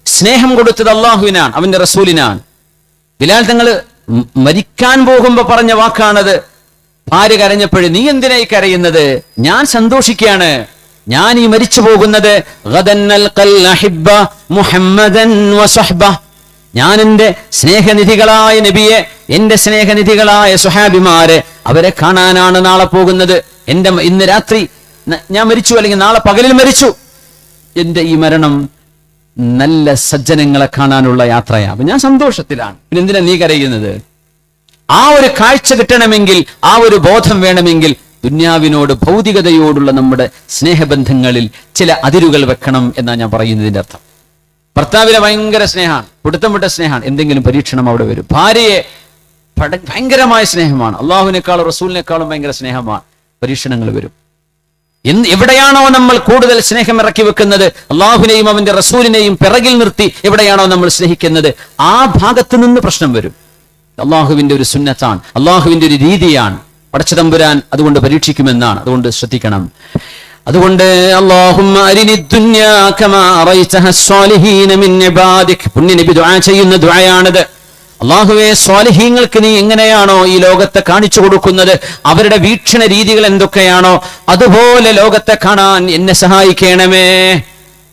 സ്നേഹം കൊടുത്തത് അള്ളാഹുവിനാണ്, അവന്റെ റസൂലിനാണ്. ബിലാൽ തങ്ങൾ മരിക്കാൻ പോകുമ്പോ പറഞ്ഞ വാക്കാണത്. ഭാര്യ കരഞ്ഞപ്പോഴേ, നീ എന്തിനായി കരയുന്നത്? ഞാൻ സന്തോഷിക്കുകയാണ്, ഞാൻ ഈ മരിച്ചു പോകുന്നത് ഞാൻ എന്റെ സ്നേഹനിധികളായ നബിയെ, എന്റെ സ്നേഹനിധികളായ സുഹാബിമാരെ അവരെ കാണാനാണ് നാളെ പോകുന്നത്. ഇന്ന് രാത്രി ഞാൻ മരിച്ചു, അല്ലെങ്കിൽ നാളെ പകലിൽ മരിച്ചു. എന്റെ ഈ മരണം നല്ല സജ്ജനങ്ങളെ കാണാനുള്ള യാത്രയാണ്. അപ്പൊ ഞാൻ സന്തോഷത്തിലാണ്. പിന്നെ എന്തിനാ നീ കരയുന്നത്? ആ ഒരു കാഴ്ച കിട്ടണമെങ്കിൽ, ആ ഒരു ബോധം വേണമെങ്കിൽ ദുന്യാവിനോട്, ഭൗതികതയോടുള്ള നമ്മുടെ സ്നേഹബന്ധങ്ങളിൽ ചില അതിരുകൾ വെക്കണം എന്നാണ് ഞാൻ പറയുന്നതിന്റെ അർത്ഥം. ഭർത്താവിനെ ഭയങ്കര സ്നേഹമാണ്, പിടുത്തം വിട്ട സ്നേഹമാണ്, എന്തെങ്കിലും പരീക്ഷണം അവിടെ വരും. ഭാര്യയെ ഭയങ്കരമായ സ്നേഹമാണ്, അള്ളാഹുവിനേക്കാളും റസൂലിനേക്കാളും ഭയങ്കര സ്നേഹമാണ്, പരീക്ഷണങ്ങൾ വരും. എവിടെയാണോ നമ്മൾ കൂടുതൽ സ്നേഹം ഇറക്കി വെക്കുന്നത്, അള്ളാഹുവിനെയും അവന്റെ റസൂലിനെയും പിറകിൽ നിർത്തി എവിടെയാണോ നമ്മൾ സ്നേഹിക്കുന്നത്, ആ ഭാഗത്ത് നിന്ന് പ്രശ്നം വരും. അള്ളാഹുവിന്റെ ഒരു സുന്നത്താണ്, അള്ളാഹുവിന്റെ ഒരു രീതിയാണ്. പടച്ചതമ്പുരാൻ അതുകൊണ്ട് പരീക്ഷിക്കുമെന്നാണ്. അതുകൊണ്ട് ശ്രദ്ധിക്കണം. അതുകൊണ്ട് അല്ലാഹുമ്മ അരിനി ദുനിയാ കമാ അറൈതഹ സ്വാലിഹീന മിൻ ഇബാദിക്, പുണ്യ നബി ദുആ ചെയ്യുന്ന ദുആയാണിത്. അല്ലാഹുവേ, സ്വാലിഹീങ്ങൾക്ക് നീ എങ്ങനെയാണോ ഈ ലോകത്തെ കാണിച്ചു കൊടുക്കുന്നത്, അവരുടെ വീക്ഷണ രീതികൾ എന്തൊക്കെയാണോ അതുപോലെ ലോകത്തെ കാണാൻ എന്നെ സഹായിക്കണമേ.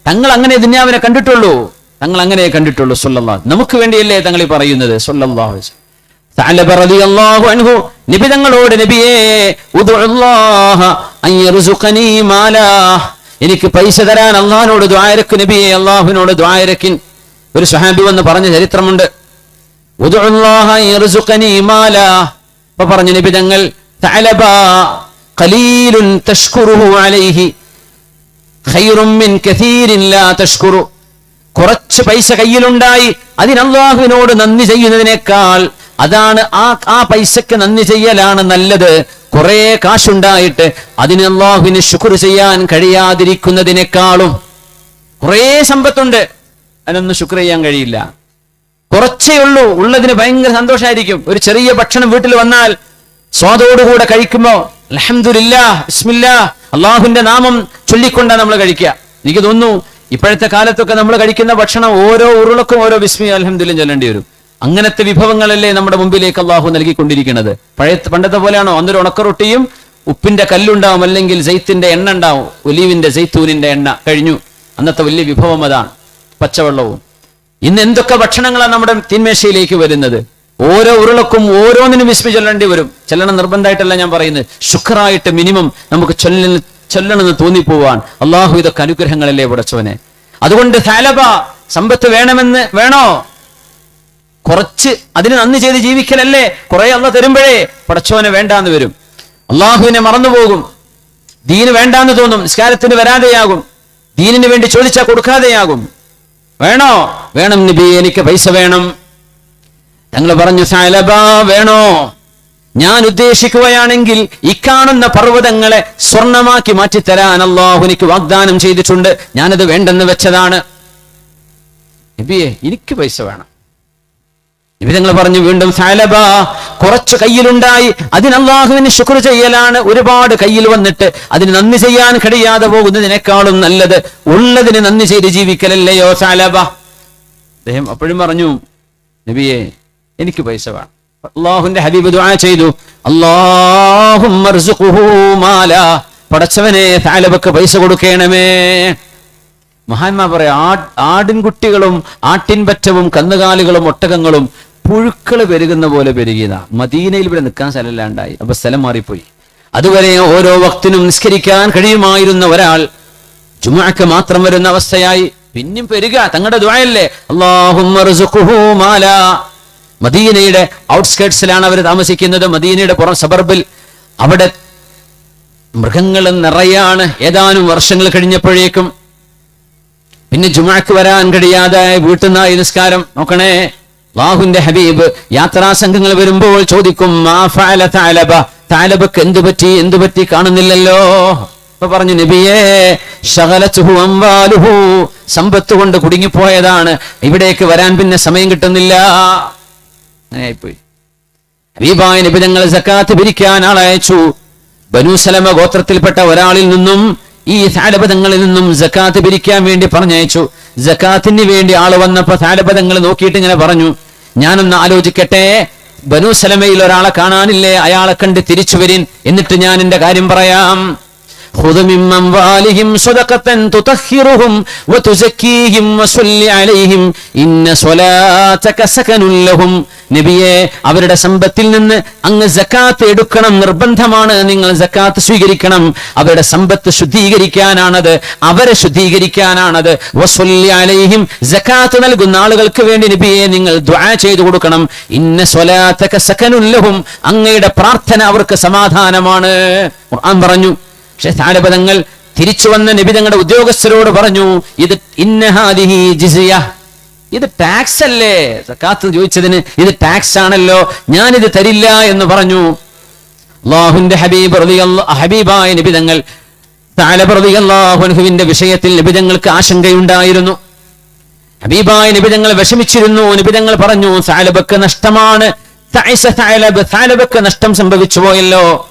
തങ്ങൾ അങ്ങനെ ദുനിയാവിനെ കണ്ടിട്ടുള്ളൂ, തങ്ങൾ അങ്ങനെ കണ്ടിട്ടുള്ളൂ സല്ലല്ലാഹു. നമുക്ക് വേണ്ടിയല്ലേ തങ്ങൾ ഈ പറയുന്നത് സല്ലല്ലാഹു അലൈഹി വസല്ലം. തഅലബ റളിയല്ലാഹു അൻഹു നബി തങ്ങളോട്, നബിയേ ഉദ്ഉല്ലാഹ അൻ യർസുഖനി മാലാ, എനിക്ക് പൈസ തരാൻ അല്ലാഹുവിനോട് ദുആ ഇരക്ക് നബിയേ, അല്ലാഹുവിനോട് ദുആ ഇരക്കിൻ. ഒരു സ്വഹാബി വന്ന് പറഞ്ഞ ചരിത്രമുണ്ട്, ഉദ്ഉല്ലാഹ അൻ യർസുഖനി മാലാ. അപ്പോൾ പറഞ്ഞു നബി തങ്ങൾ, തഅലബ ഖലീലുൻ തഷ്കുറുഹു അലൈഹി ഖൈറും മിൻ കസീരിൻ ലാ തഷ്കുറു. കുറച്ച് പൈസ കയ്യിലുണ്ടായി അതിന് അല്ലാഹുവിനോട് നന്ദി ചെയ്യുന്നതിനേക്കാൾ അതാണ് ആ പൈസക്ക് നന്ദി ചെയ്യലാണ് നല്ലത്. കുറെ കാശുണ്ടായിട്ട് അതിന് അല്ലാഹുവിന് ശുക്ർ ചെയ്യാൻ കഴിയാതിരിക്കുന്നതിനേക്കാളും. കുറേ സമ്പത്തുണ്ട്, അതിനൊന്നും ശുക്ർ ചെയ്യാൻ കഴിയില്ല. കുറച്ചേ ഉള്ളൂ, ഉള്ളതിന് ഭയങ്കര സന്തോഷമായിരിക്കും. ഒരു ചെറിയ ഭക്ഷണം വീട്ടിൽ വന്നാൽ സ്വാദോടുകൂടെ കഴിക്കുമ്പോ അൽഹംദുലില്ലാഹ് ബിസ്മില്ലാഹ് അള്ളാഹുവിന്റെ നാമം ചൊല്ലിക്കൊണ്ടാണ് നമ്മൾ കഴിക്കുക. എനിക്ക് തോന്നുന്നു ഇപ്പോഴത്തെ കാലത്തൊക്കെ നമ്മൾ കഴിക്കുന്ന ഭക്ഷണം ഓരോ ഉരുളക്കും ഓരോ ബിസ്മി അൽഹംദുലില്ലാഹ് ചൊല്ലേണ്ടി വരും. അങ്ങനത്തെ വിഭവങ്ങളല്ലേ നമ്മുടെ മുമ്പിലേക്ക് അള്ളാഹു നൽകിക്കൊണ്ടിരിക്കുന്നത്. പണ്ടത്തെ പോലെയാണോ? അന്നൊരു ഉണക്കറൊട്ടിയും ഉപ്പിന്റെ കല്ലുണ്ടാവും, അല്ലെങ്കിൽ ജെയ്ത്തിന്റെ എണ്ണ ഉണ്ടാവും, ഒലീവിന്റെ ജെയ്ത്തൂനിന്റെ എണ്ണ. കഴിഞ്ഞു. അന്നത്തെ വലിയ വിഭവം അതാണ്, പച്ചവെള്ളവും. ഇന്ന് എന്തൊക്കെ ഭക്ഷണങ്ങളാണ് നമ്മുടെ തീന്മേശയിലേക്ക് വരുന്നത്. ഓരോ ഉരുളക്കും ഓരോന്നിനും ബിസ്മി ചൊല്ലേണ്ടി വരും. ചെല്ലണം നിർബന്ധമായിട്ടല്ല ഞാൻ പറയുന്നത്, ശുക്റായിട്ട് മിനിമം നമുക്ക് ചൊല്ലണമെന്ന് തോന്നിപ്പോവാൻ. അള്ളാഹു ഇതൊക്കെ അനുഗ്രഹങ്ങളല്ലേ പടച്ചവനെ. അതുകൊണ്ട് തഅലബ സമ്പത്ത് വേണോ? കുറച്ച് അതിന് നന്ദി ചെയ്ത് ജീവിക്കലല്ലേ. കുറെ അള്ളാഹ് തരുമ്പോഴേ പടച്ചവനെ വേണ്ടാന്ന് വരും, അള്ളാഹുവിനെ മറന്നുപോകും, ദീന് വേണ്ടാന്ന് തോന്നും, നിസ്കാരത്തിന് വരാതെയാകും, ദീനിന് വേണ്ടി ചോദിച്ചാൽ കൊടുക്കാതെയാകും. വേണം നബി, എനിക്ക് പൈസ വേണം. തങ്ങൾ പറഞ്ഞു തഅലബ വേണോ? ഞാൻ ഉദ്ദേശിക്കുകയാണെങ്കിൽ ഇക്കാണുന്ന പർവ്വതങ്ങളെ സ്വർണമാക്കി മാറ്റിത്തരാൻ അല്ലാഹു എനിക്ക് വാഗ്ദാനം ചെയ്തിട്ടുണ്ട്. ഞാനത് വേണ്ടെന്ന് വെച്ചതാണ്. നബിയെ എനിക്ക് പൈസ വേണം. നബി തങ്ങൾ പറഞ്ഞു വീണ്ടും തഅലബ കുറച്ച് കയ്യിലുണ്ടായി അതിന് അല്ലാഹുവിന് ശുക്ർ ചെയ്യലാണ്. ഒരുപാട് കയ്യിൽ വന്നിട്ട് അതിന് നന്ദി ചെയ്യാൻ കഴിയാതെ പോകുന്നതിനേക്കാളും നല്ലത് ഉള്ളതിന് നന്ദി ചെയ്ത് ജീവിക്കലല്ലയോ തഅലബ. അദ്ദേഹം അപ്പോഴും പറഞ്ഞു നബിയെ എനിക്ക് പൈസ വേണം. അല്ലാഹുവിന്റെ ഹബീബ് ദുആ ചെയ്തു, അല്ലാഹുമ്മ അർസുഖുഹു മാലാ, പടച്ചവനെ തഅലബക്ക് പൈസ കൊടുക്കണമേ. മഹാന്മാർ പറയാ ആടിൻകുട്ടികളും ആട്ടിൻപറ്റവും കന്നുകാലികളും ഒട്ടകങ്ങളും പുഴുക്കൾ പെരുകുന്ന പോലെ പെരുകിയതാ. മദീനയിൽ ഇവിടെ നിൽക്കാൻ സ്ഥലമില്ലാണ്ടായി, അപ്പൊ സ്ഥലം മാറിപ്പോയി. അതുവരെ ഓരോ വക്തിനും നിസ്കരിക്കാൻ കഴിയുമായിരുന്ന ഒരാൾ ജുമുഅക്ക് മാത്രം വരുന്ന അവസ്ഥയായി. പിന്നെയും പെരുക. തങ്ങളുടെ ദുആയല്ലേ അല്ലാഹുമ്മ അർസുഖുഹു മാലാ. മദീനയുടെ ഔട്ട്സ്കേർട്സിലാണ് അവർ താമസിക്കുന്നത്, മദീനയുടെ പുറം സബർബിൽ. അവിടെ മൃഗങ്ങൾ നിറയാണ്. ഏതാനും വർഷങ്ങൾ കഴിഞ്ഞപ്പോഴേക്കും പിന്നെ ജുമുഅക്ക് വരാൻ കഴിയാതെ വീട്ടിൽ നിന്നായി നിസ്കാരം. നോക്കണേ, അല്ലാഹുവിന്റെ ഹബീബ് യാത്രാ സംഘങ്ങൾ വരുമ്പോൾ ചോദിക്കും, മാ ഫഅല തഅലബ, തഅലബക്ക് എന്തു പറ്റി കാണുന്നില്ലല്ലോ. അപ്പൊ പറഞ്ഞു നബിയേ ശഗലതുഹു അംവാലുഹു, സമ്പത്ത് കൊണ്ട് കുടുങ്ങിപ്പോയതാണ്, ഇവിടേക്ക് വരാൻ പിന്നെ സമയം കിട്ടുന്നില്ല. അങ്ങനെയായിപ്പോയി. ഹബീബായ നബി തങ്ങൾ സക്കാത്ത് പിരിക്കാൻ ആളയച്ചു. ബനൂ സലമ ഗോത്രത്തിൽപ്പെട്ട ഒരാളിൽ നിന്നും ഈ തഅലബ തങ്ങളിൽ നിന്നും സക്കാത്ത് പിരിക്കാൻ വേണ്ടി പറഞ്ഞയച്ചു. സക്കാത്തിന് വേണ്ടി ആള് വന്നപ്പോ തഅലബ തങ്ങൾ നോക്കിയിട്ട് ഇങ്ങനെ പറഞ്ഞു, ഞാനൊന്ന് ആലോചിക്കട്ടെ, ബനൂ സലമയിൽ ഒരാളെ കാണാനില്ലേ? അയാളെ കണ്ട് തിരിച്ചു വരിൻ, എന്നിട്ട് ഞാൻ എന്റെ കാര്യം പറയാം. ഖുദ് മിൻ അംവാലിഹിം സദഖതൻ തുതഹിറുഹും വതുസക്കീഹിം വസല്ലി അലൈഹിം ഇന്ന സ്വലാതക സകനുൻ ലഹും. നബിയെ അവരുടെ സമ്പത്തിൽ നിന്ന് അങ്ങ് സക്കാത്ത് എടുക്കണം, നിർബന്ധമാണ്. നിങ്ങൾ സക്കാത്ത് സ്വീകരിക്കണം. അവരുടെ സമ്പത്ത് ശുദ്ധീകരിക്കാനാണത്, അവരെ ശുദ്ധീകരിക്കാനാണത്. വസല്ലി അലൈഹിം, സക്കാത്ത് നൽകുന്ന ആളുകൾക്ക് വേണ്ടി നബിയെ നിങ്ങൾ ദുആ ചെയ്തു കൊടുക്കണം. ഇന്ന സ്വലാതക സകനുൻ ലഹും, അങ്ങയുടെ പ്രാർത്ഥന അവർക്ക് സമാധാനമാണ്. ഖുർആൻ പറഞ്ഞു. പക്ഷേ തഅലബ തങ്ങൾ തിരിച്ചു വന്ന നബി തങ്ങളുടെ ഉദ്യോഗസ്ഥരോട് പറഞ്ഞു, ഇത് ഇന്നഹാദിഹി ജിസിയ, ഇത് ടാക്സ് അല്ലേ? സക്കാത്ത് ചോദിച്ചതിന് ഇത് ടാക്സ് ആണല്ലോ, ഞാനിത് തരില്ല എന്ന് പറഞ്ഞു. അല്ലാഹുവിന്റെ ഹബീബായ നബി തങ്ങൾ തഅലബ റളിയല്ലാഹു അൻഹുവിന്റെ വിഷയത്തിൽ നബി തങ്ങൾക്ക് ആശങ്കയുണ്ടായിരുന്നു. ഹബീബായ നബി തങ്ങൾ വിഷമിച്ചിരുന്നു. നബി തങ്ങൾ പറഞ്ഞു, തഅലബക്ക് നഷ്ടമാണ്, തഅലബക്ക് നഷ്ടം സംഭവിച്ചു പോയല്ലോ.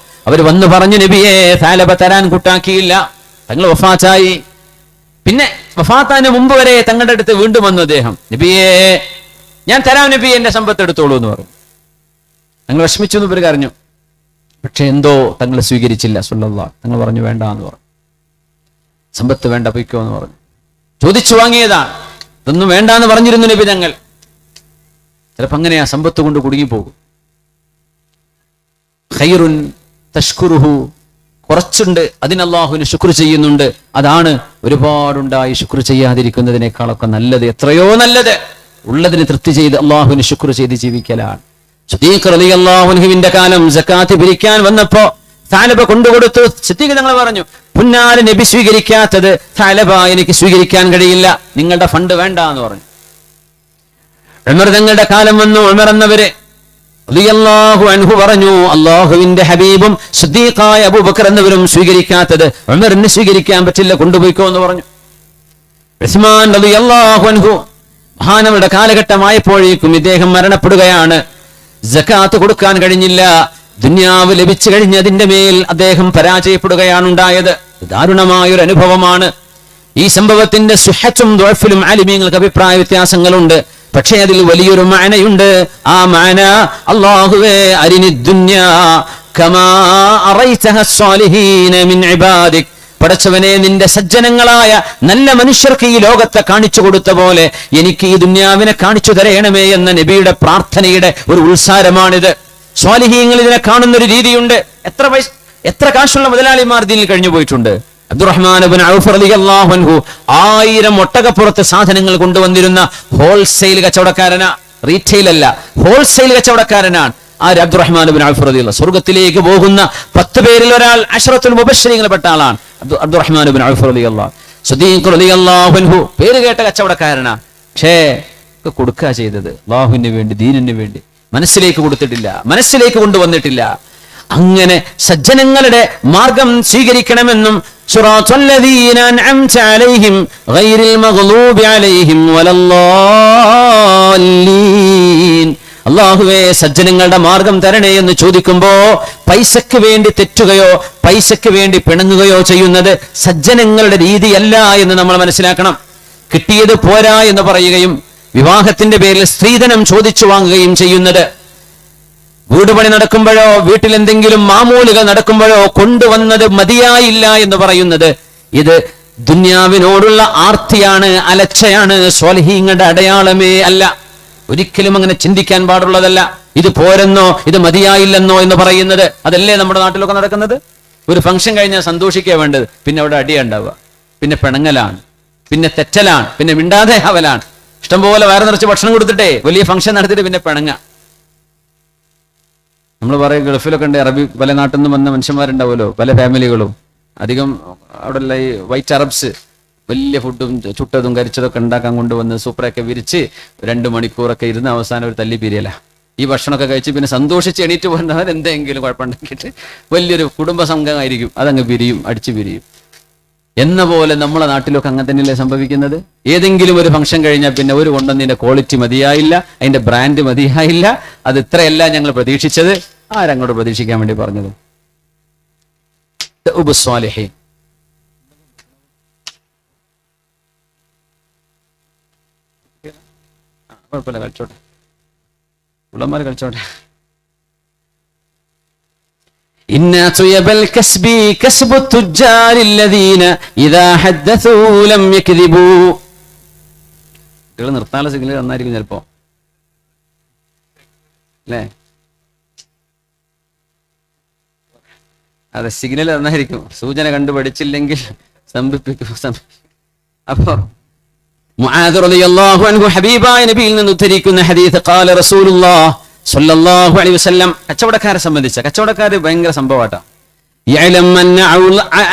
അവർ വന്നു പറഞ്ഞു, നബിയെ തഅലബ തരാൻ കൂട്ടാക്കിയില്ല, തങ്ങൾ വഫാത്തായി. പിന്നെ വഫാത്താന് മുമ്പ് വരെ തങ്ങളുടെ അടുത്ത് വീണ്ടും വന്നു അദ്ദേഹം, നബിയെ ഞാൻ തരാം നബിയെ, എന്റെ സമ്പത്ത് എടുത്തോളൂ എന്ന് പറഞ്ഞു. തങ്ങൾ വിഷമിച്ചു എന്ന് ഇവർ കരഞ്ഞു. പക്ഷെ എന്തോ തങ്ങൾ സ്വീകരിച്ചില്ല. സല്ലല്ലാഹു തങ്ങൾ പറഞ്ഞു വേണ്ട എന്ന് പറഞ്ഞു, സമ്പത്ത് വേണ്ട, പൊയ്ക്കോ എന്ന് പറഞ്ഞു. ചോദിച്ചു വാങ്ങിയതാണ്, ഇതൊന്നും വേണ്ട എന്ന് പറഞ്ഞിരുന്നു നബി തങ്ങൾ. ചിലപ്പോ അങ്ങനെയാ, സമ്പത്ത് കൊണ്ട് കുടുങ്ങിപ്പോകും. ഖൈറുൻ തഷ്കുറുഹു, കുറച്ചുണ്ട് അതിന് അല്ലാഹുവിന് ശുക്ർ ചെയ്യുന്നുണ്ട്, അതാണ് ഒരുപാടുണ്ടായി ശുക്ർ ചെയ്യാതിരിക്കുന്നതിനേക്കാളൊക്കെ നല്ലത്, എത്രയോ നല്ലത് ഉള്ളതിന് തൃപ്തി ചെയ്ത് അല്ലാഹുവിന് ശുക്ർ ചെയ്ത് ജീവിക്കലാണ്. സിദ്ദീഖ് റളിയല്ലാഹു അൻഹുവിന്റെ കാലം സക്കാത്ത് പിരിക്കാൻ വന്നപ്പോ തഅലബ കൊണ്ടുകൊടുത്തു. സിദ്ദീഖ് തങ്ങൾ പറഞ്ഞു, പുന്നാര നബി സ്വീകരിക്കാത്തത് തഅലബ എനിക്ക് സ്വീകരിക്കാൻ കഴിയില്ല, നിങ്ങളുടെ ഫണ്ട് വേണ്ട എന്ന് പറഞ്ഞു. ഉമർ തങ്ങളുടെ കാലം വന്നു. ഉമർ എന്നവര് റളിയല്ലാഹു അൻഹു പറഞ്ഞു, അല്ലാഹുവിന്റെ ഹബീബും സിദ്ദീഖായ അബൂബക്കർ എന്നവരും സ്വീകരിക്കാത്തത് ഉമറിന് സ്വീകരിക്കാൻ പറ്റില്ല, കൊണ്ടുപോയിക്കോ എന്ന് പറഞ്ഞു. ഉസ്മാൻ റളിയല്ലാഹു അൻഹു മഹാനവരുടെ കാലഘട്ടമായപ്പോഴേക്കും ഇദ്ദേഹം മരണപ്പെടുകയാണ്. സകാത്ത് കൊടുക്കാൻ കഴിഞ്ഞില്ല. ദുനിയാവ് ലഭിച്ചു കഴിഞ്ഞതിന്റെ മേൽ അദ്ദേഹം പരാജയപ്പെടുകയാണ് ഉണ്ടായത്. ദാരുണമായൊരു അനുഭവമാണ്. ഈ സംഭവത്തിന്റെ സുഹത്തും ദുഅഫിലും ആലിമീങ്ങൾക്ക് അഭിപ്രായ വ്യത്യാസങ്ങളുണ്ട്. പക്ഷേ അതിൽ വലിയൊരു മാനയുണ്ട്. ആ മാന, അല്ലാഹുവേ അരിനി ദുനിയാ കമാ അറൈതഹ സ്വാലിഹീന മിൻ ഇബാദിക്, പടച്ചവനെ നിന്റെ സജ്ജനങ്ങളായ നല്ല മനുഷ്യർക്ക് ഈ ലോകത്തെ കാണിച്ചു കൊടുത്ത പോലെ എനിക്ക് ഈ ദുനിയാവിനെ കാണിച്ചു തരയണമേ എന്ന നബിയുടെ പ്രാർത്ഥനയുടെ ഒരു ഉത്സാരമാണിത്. സ്വാലിഹീങ്ങൾ ഇതിനെ കാണുന്ന ഒരു രീതിയുണ്ട്. എത്ര കാശുള്ള മുതലാളിമാർ ഇതിൽ കഴിഞ്ഞു പോയിട്ടുണ്ട്. അബ്ദുറഹ്മാൻ ഇബ്നു ഔഫ് റളിയല്ലാഹു അൻഹു 1000 ഒട്ടകപ്പുറത്ത് സാധനങ്ങൾ കൊണ്ടുവന്നിരുന്ന ഹോൾസെയിൽ കച്ചവടക്കാരനാ, റീറ്റെയിൽ അല്ല, ഹോൾസെയിൽ കച്ചവടക്കാരനാണ്. ആര്? അബ്ദുറഹ്മാൻ ഇബ്നു ഔഫ് റളിയല്ലാഹു. സ്വർഗ്ഗത്തിലേക്ക് പോകുന്ന 10 പേരിൽ ഒരാൾ അശ്റത്തുൽ മുബശ്ശിരീങ്ങളിൽ പെട്ട ആളാണ് അബ്ദുറഹ്മാൻ ഇബ്നു ഔഫ് റളിയല്ലാഹു. സിദ്ദീഖ് റളിയല്ലാഹു അൻഹു പേര് കേട്ട കച്ചവടക്കാരനാ. പക്ഷേ കൊടുക്കുക ചെയ്തത് അല്ലാഹുവിന് വേണ്ടി, ദീനിന് വേണ്ടി. മനസ്സിലേക്ക് കൊടുത്തിട്ടില്ല, മനസ്സിലേക്ക് കൊണ്ടുവന്നിട്ടില്ല. അങ്ങനെ സജ്ജനങ്ങളുടെ മാർഗം സ്വീകരിക്കണമെന്നും സിറാത്തൽ ലദീന അൻഅംത അലൈഹിം ഗൈറിൽ മഗ്ലൂബി അലൈഹിം വലല്ലാലീൻ, അല്ലാഹുവേ സജ്ജനങ്ങളുടെ മാർഗം തരണേ എന്ന് ചോദിക്കുമ്പോ പൈസക്ക് വേണ്ടി തെറ്റുകയോ പൈസക്ക് വേണ്ടി പിണങ്ങുകയോ ചെയ്യുന്നത് സജ്ജനങ്ങളുടെ രീതിയല്ല എന്ന് നമ്മൾ മനസ്സിലാക്കണം. കിട്ടിയത് പോരാ എന്ന് പറയുകയും വിവാഹത്തിന്റെ പേരിൽ സ്ത്രീധനം ചോദിച്ചു വാങ്ങുകയും ചെയ്യുന്നത്, വീട് പണി നടക്കുമ്പോഴോ വീട്ടിൽ എന്തെങ്കിലും മാമൂലുകൾ നടക്കുമ്പോഴോ കൊണ്ടുവന്നത് മതിയായില്ല എന്ന് പറയുന്നത്, ഇത് ദുന്യാവിനോടുള്ള ആർത്തിയാണ്, അലച്ചയാണ്, സ്വാലിഹീങ്ങളുടെ അടയാളമേ അല്ല. ഒരിക്കലും അങ്ങനെ ചിന്തിക്കാൻ പാടുള്ളതല്ല. ഇത് പോരെന്നോ ഇത് മതിയായില്ലെന്നോ എന്ന് പറയുന്നത്, അതല്ലേ നമ്മുടെ നാട്ടിലൊക്കെ നടക്കുന്നത്. ഒരു ഫംഗ്ഷൻ കഴിഞ്ഞാൽ സന്തോഷിക്കുക വേണ്ടത്, പിന്നെ അവിടെ അടിയുണ്ടാവുക, പിന്നെ പിണങ്ങലാണ്, പിന്നെ തെറ്റലാണ്, പിന്നെ മിണ്ടാതെ ആവലാണ്. ഇഷ്ടംപോലെ വയറ് നിറച്ച് ഭക്ഷണം കൊടുത്തിട്ടേ വലിയ ഫംഗ്ഷൻ നടത്തിയിട്ട് പിന്നെ പിണങ്ങ. നമ്മൾ പറയും ഗൾഫിലൊക്കെ ഉണ്ട്, അറബി പല നാട്ടിൽ നിന്ന് വന്ന മനുഷ്യന്മാരുണ്ടാവുമല്ലോ, പല ഫാമിലികളും. അധികം അവിടെയുള്ള ഈ വൈറ്റ് അറബ്സ് വലിയ ഫുഡും ചുട്ടതും കരിച്ചതൊക്കെ ഉണ്ടാക്കാൻ കൊണ്ടുവന്ന് സൂപ്പറൊക്കെ വിരിച്ച് 2 മണിക്കൂറൊക്കെ ഇരുന്ന് അവസാനം ഒരു തല്ലി പിരിയല. ഈ ഭക്ഷണമൊക്കെ കഴിച്ച് പിന്നെ സന്തോഷിച്ച് എണീറ്റ് പോകുന്നവർ എന്തെങ്കിലും കുഴപ്പമുണ്ടാക്കിയിട്ട് വലിയൊരു കുടുംബ സംഘമായിരിക്കും, അതങ്ങ് പിരിയും, അടിച്ചു പിരിയും. എന്ന പോലെ നമ്മളെ നാട്ടിലൊക്കെ അങ്ങനെ തന്നെയല്ലേ സംഭവിക്കുന്നത്. ഏതെങ്കിലും ഒരു ഫംഗ്ഷൻ കഴിഞ്ഞാൽ പിന്നെ ഒരു കൊണ്ടുവന്നതിന്റെ ക്വാളിറ്റി മതിയായില്ല, അതിന്റെ ബ്രാൻഡ് മതിയായില്ല, അത് ഇത്രയല്ല ഞങ്ങൾ പ്രതീക്ഷിച്ചത്. ആരങ്ങോട്ട് പ്രതീക്ഷിക്കാൻ വേണ്ടി പറഞ്ഞത്? സ്വാലിഹീൻ. കുഴപ്പമില്ല, കളിച്ചോട്ടെ, ഉള്ളമാര് കളിച്ചോട്ടെ. إن طيب الكسب كسب التجار الذين إذا حدثوا لم يكذبوا. കുട്ടികൾ നിർത്താനുള്ള സിഗ്നൽ നന്നായിരിക്കും ചിലപ്പോ, അല്ലേ? അതെ, സിഗ്നൽ നന്നായിരിക്കും. സൂചന കണ്ടുപഠിച്ചില്ലെങ്കിൽ സംഭവിക്കും. അപ്പോ മുആദ് റളിയല്ലാഹു അൻഹു ഹബീബായ നബിയിൽ നിന്ന് ഉദ്ധരിക്കുന്ന ഹദീസ്, ഖാല റസൂലുള്ളാഹ് സ്വല്ലല്ലാഹു അലൈഹി വസല്ലം, കച്ചവടക്കാരെ സംബന്ധിച്ച, കച്ചവടക്കാര് ഭയങ്കര സംഭവമാട്ടാ. യഅലം